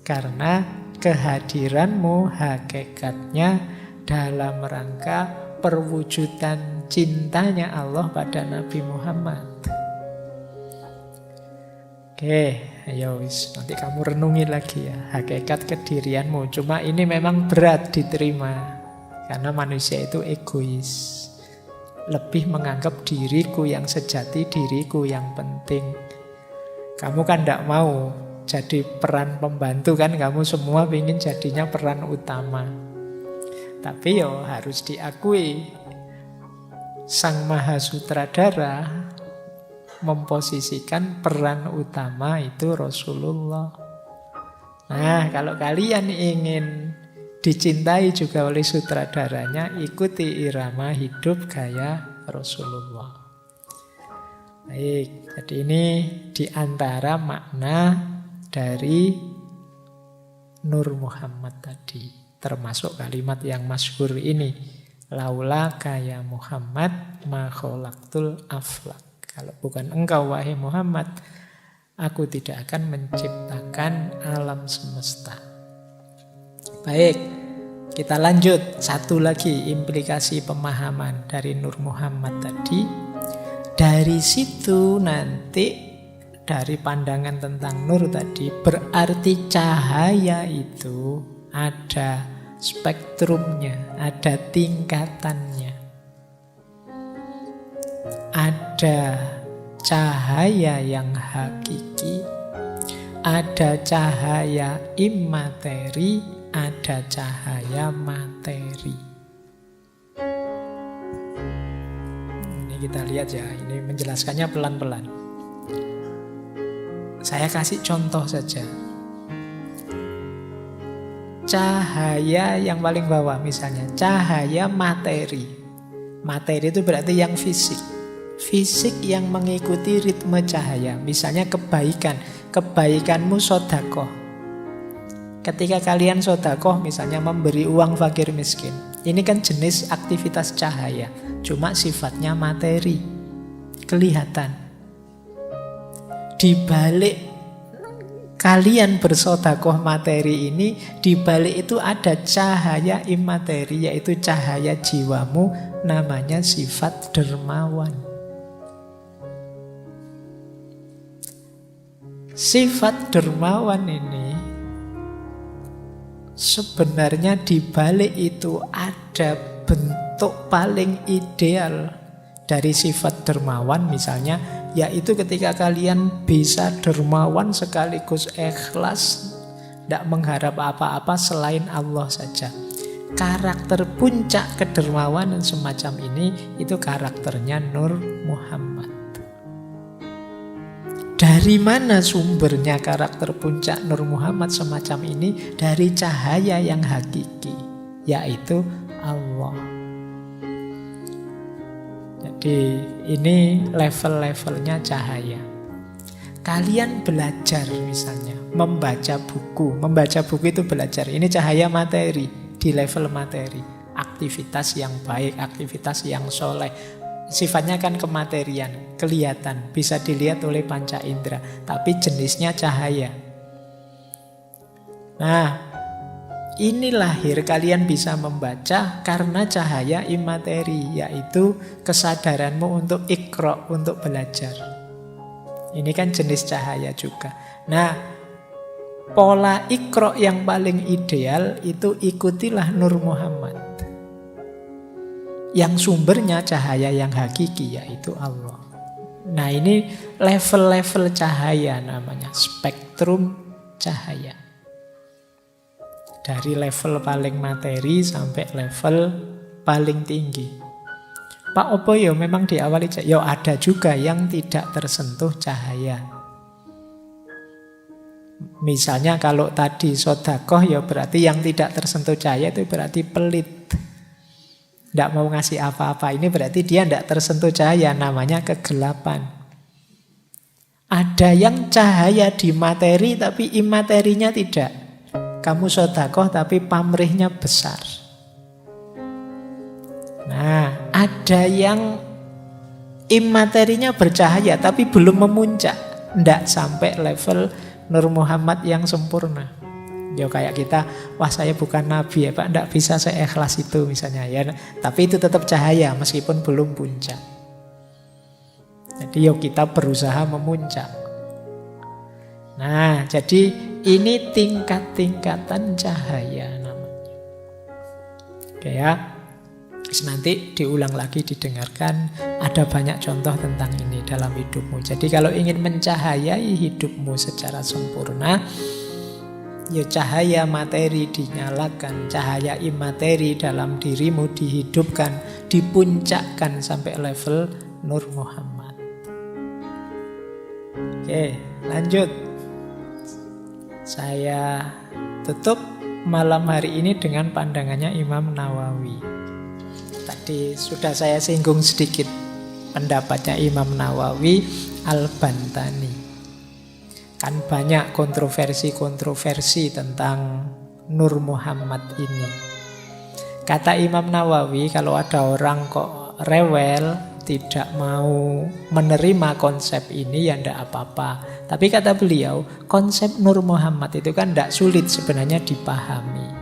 Karena kehadiranmu hakikatnya dalam rangka perwujudan cintanya Allah pada Nabi Muhammad. Oke, ayo nanti kamu renungi lagi ya hakikat kedirianmu. Cuma ini memang berat diterima karena manusia itu egois. Lebih menganggap diriku yang sejati, diriku yang penting. Kamu kan tidak mau jadi peran pembantu kan, kamu semua ingin jadinya peran utama. Tapi yo harus diakui, Sang Maha Sutradara memposisikan peran utama itu Rasulullah. Nah, kalau kalian ingin dicintai juga oleh sutradaranya, ikuti irama hidup gaya Rasulullah. Baik, jadi ini diantara makna dari Nur Muhammad tadi, termasuk kalimat yang masyhur ini, laula kaya Muhammad ma khalaqtul aflak. Kalau bukan engkau wahai Muhammad, aku tidak akan menciptakan alam semesta. Baik, kita lanjut. Satu lagi implikasi pemahaman dari Nur Muhammad tadi. Dari situ nanti, dari pandangan tentang nur tadi, berarti cahaya itu ada spektrumnya, ada tingkatannya. Ada cahaya yang hakiki, ada cahaya imateri, ada cahaya materi. Ini kita lihat ya, ini menjelaskannya pelan-pelan. Saya kasih contoh saja. Cahaya yang paling bawah misalnya, cahaya materi. Materi itu berarti yang fisik. Fisik yang mengikuti ritme cahaya. Misalnya kebaikan. Kebaikanmu sedekah. Ketika kalian sedekah misalnya memberi uang fakir miskin, Ini kan jenis aktivitas cahaya, cuma sifatnya materi, kelihatan. Di balik kalian bersedekah materi ini, di balik itu ada cahaya imateri, yaitu cahaya jiwamu, namanya sifat dermawan. Sifat dermawan ini sebenarnya di balik itu ada bentuk paling ideal dari sifat dermawan, misalnya yaitu ketika kalian bisa dermawan sekaligus ikhlas, tidak mengharap apa-apa selain Allah saja. Karakter puncak kedermawanan semacam ini itu karakternya Nur Muhammad. Dari mana sumbernya karakter puncak Nur Muhammad semacam ini? Dari cahaya yang hakiki, yaitu Allah. Jadi ini level-levelnya cahaya. Kalian belajar misalnya, membaca buku. Membaca buku itu belajar. Ini cahaya materi, di level materi. Aktivitas yang baik, aktivitas yang soleh. Sifatnya kan kematerian, kelihatan, bisa dilihat oleh panca indera, tapi jenisnya cahaya. Nah, ini lahir kalian bisa membaca karena cahaya imateri, yaitu kesadaranmu untuk iqra, untuk belajar. Ini kan jenis cahaya juga. Nah, pola iqra yang paling ideal itu ikutilah Nur Muhammad. Yang sumbernya cahaya yang hakiki, yaitu Allah. Nah, ini level-level cahaya namanya, spektrum cahaya. Dari level paling materi sampai level paling tinggi. Pak opo yo memang diawali yo ada juga yang tidak tersentuh cahaya. Misalnya kalau tadi sedekah ya berarti yang tidak tersentuh cahaya itu berarti pelit. Tidak mau ngasih apa-apa, ini berarti dia tidak tersentuh cahaya, namanya kegelapan. Ada yang cahaya di materi tapi imaterinya tidak. Kamu sedekah tapi pamrihnya besar. Nah, ada yang imaterinya bercahaya tapi belum memuncak, tidak sampai level Nur Muhammad yang sempurna. Ya kayak kita, wah saya bukan nabi ya Pak, tidak bisa seikhlas itu misalnya ya. Tapi itu tetap cahaya meskipun belum puncak. Jadi yuk kita berusaha memuncak. Nah, jadi ini tingkat-tingkatan cahaya namanya. Oke ya. Nanti diulang lagi, didengarkan. Ada banyak contoh tentang ini dalam hidupmu. Jadi kalau ingin mencahayai hidupmu secara sempurna, ya cahaya materi dinyalakan, cahaya imateri dalam dirimu dihidupkan, dipuncakkan sampai level Nur Muhammad. Oke, lanjut. Saya tutup malam hari ini dengan pandangannya Imam Nawawi. Tadi sudah saya singgung sedikit pendapatnya Imam Nawawi Al-Bantani. Kan banyak kontroversi-kontroversi tentang Nur Muhammad ini. Kata Imam Nawawi, kalau ada orang kok rewel, tidak mau menerima konsep ini, ya tidak apa-apa. Tapi kata beliau, konsep Nur Muhammad itu kan tidak sulit sebenarnya dipahami.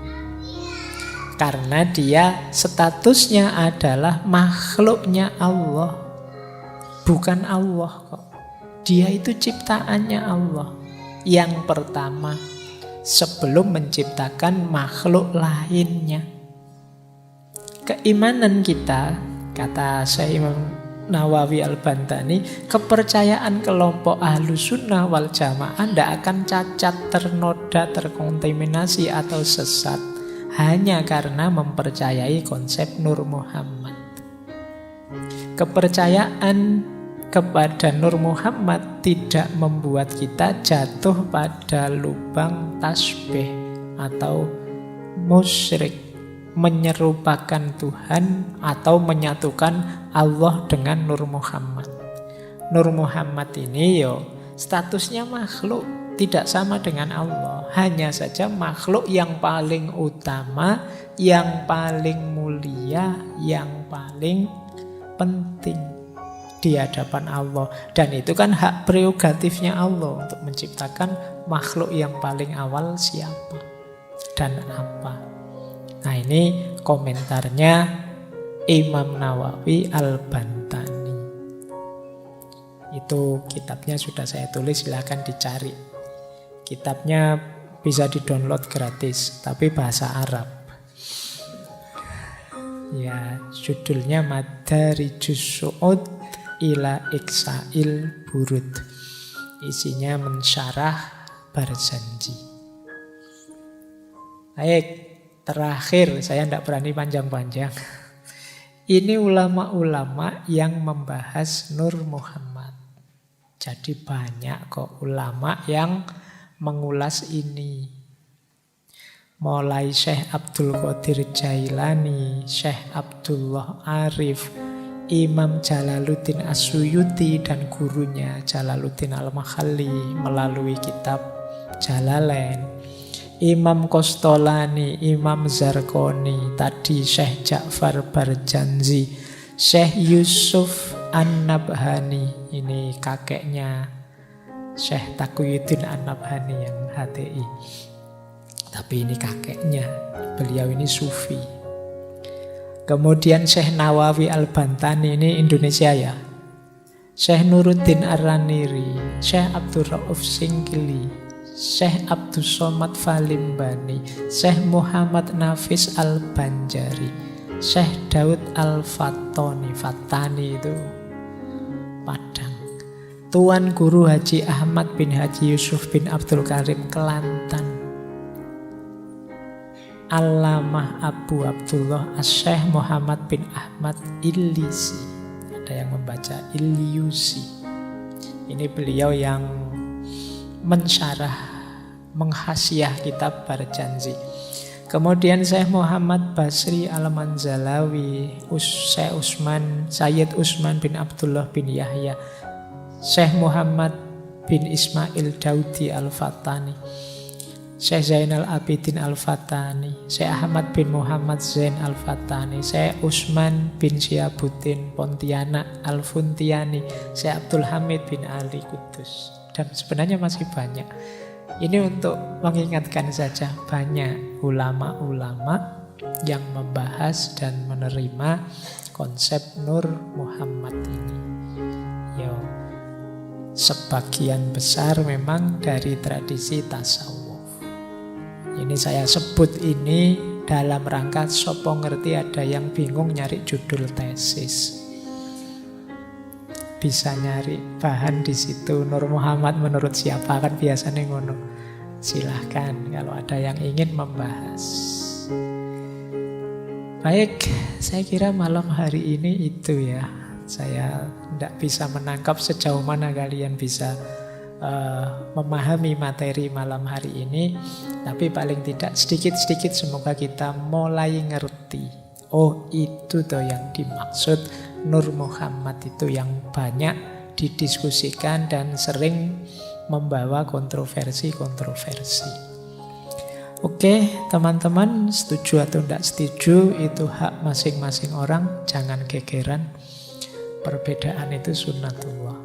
Karena dia statusnya adalah makhluknya Allah, bukan Allah kok. Dia itu ciptaannya Allah yang pertama sebelum menciptakan makhluk lainnya. Keimanan kita, kata Syekh Imam Nawawi Al-Bantani, kepercayaan kelompok Ahlus Sunnah wal Jamaah tidak akan cacat, ternoda, terkontaminasi atau sesat hanya karena mempercayai konsep Nur Muhammad. Kepercayaan kepada Nur Muhammad tidak membuat kita jatuh pada lubang tasbih atau musyrik, menyerupakan Tuhan atau menyatukan Allah dengan Nur Muhammad. Nur Muhammad ini statusnya makhluk, tidak sama dengan Allah. Hanya saja makhluk yang paling utama, yang paling mulia, yang paling penting di hadapan Allah. Dan itu kan hak prerogatifnya Allah untuk menciptakan makhluk yang paling awal siapa dan apa. Nah, ini komentarnya Imam Nawawi Al-Bantani. Itu kitabnya sudah saya tulis, silakan dicari. Kitabnya bisa di-download gratis, tapi bahasa Arab. Ya, judulnya Madarijus Su'ud ila Iksa'il Burud. Isinya mensyarah Barzanji. Baik, terakhir, saya tidak berani panjang-panjang. Ini ulama-ulama yang membahas Nur Muhammad. Jadi banyak kok ulama yang mengulas ini. Mulai Syekh Abdul Qadir Jailani, Syekh Abdullah Arif, Imam Jalaluddin As-Suyuti dan gurunya Jalaluddin Al-Makhalli melalui kitab Jalalain, Imam Qostolani, Imam Zarqoni, tadi Syekh Ja'far Barjanzi, Syekh Yusuf An-Nabhani, ini kakeknya Syekh Taqiyuddin An-Nabhani yang HTI. Tapi ini kakeknya, beliau ini sufi. Kemudian Syekh Nawawi Al-Bantani, ini Indonesia ya. Syekh Nuruddin Ar-Raniri, Syekh Abdul Rauf Singkili, Syekh Abdus Somad Falimbani, Syekh Muhammad Nafis Al-Banjari, Syekh Daud Al-Fattani, Fattani itu Padang. Tuan Guru Haji Ahmad bin Haji Yusuf bin Abdul Karim Kelantan. Allamah Abu Abdullah As-Syekh Muhammad bin Ahmad Illisi. Ada yang membaca Ilyusi. Ini beliau yang mensyarah, menghasiah kitab Barzanji. Kemudian Syekh Muhammad Basri Al-Manzalawi, Syekh Sayyid Usman bin Abdullah bin Yahya, Syekh Muhammad bin Ismail Daudi Al-Fatani, Syekh Zainal Abidin Al-Fatani, Syekh Ahmad bin Muhammad Zain Al-Fatani, Syekh Usman bin Syiabuddin Pontianak Al-Funtiani, Syekh Abdul Hamid bin Ali Kudus. Dan sebenarnya masih banyak. Ini untuk mengingatkan saja, banyak ulama-ulama yang membahas dan menerima konsep Nur Muhammad ini. Yo, sebagian besar memang dari tradisi tasawuf. Ini saya sebut ini dalam rangka sopo ngerti ada yang bingung nyari judul tesis. Bisa nyari bahan di situ. Nur Muhammad menurut siapa, kan biasanya ngono. Silahkan kalau ada yang ingin membahas. Baik, saya kira malam hari ini itu ya. Saya tidak bisa menangkap sejauh mana kalian bisa memahami materi malam hari ini. Tapi paling tidak sedikit-sedikit semoga kita mulai ngerti. Oh, itu tuh yang dimaksud Nur Muhammad itu, yang banyak didiskusikan dan sering membawa kontroversi-kontroversi. Oke, teman-teman, setuju atau tidak setuju itu hak masing-masing orang, jangan gegeran. Perbedaan itu sunnatullah.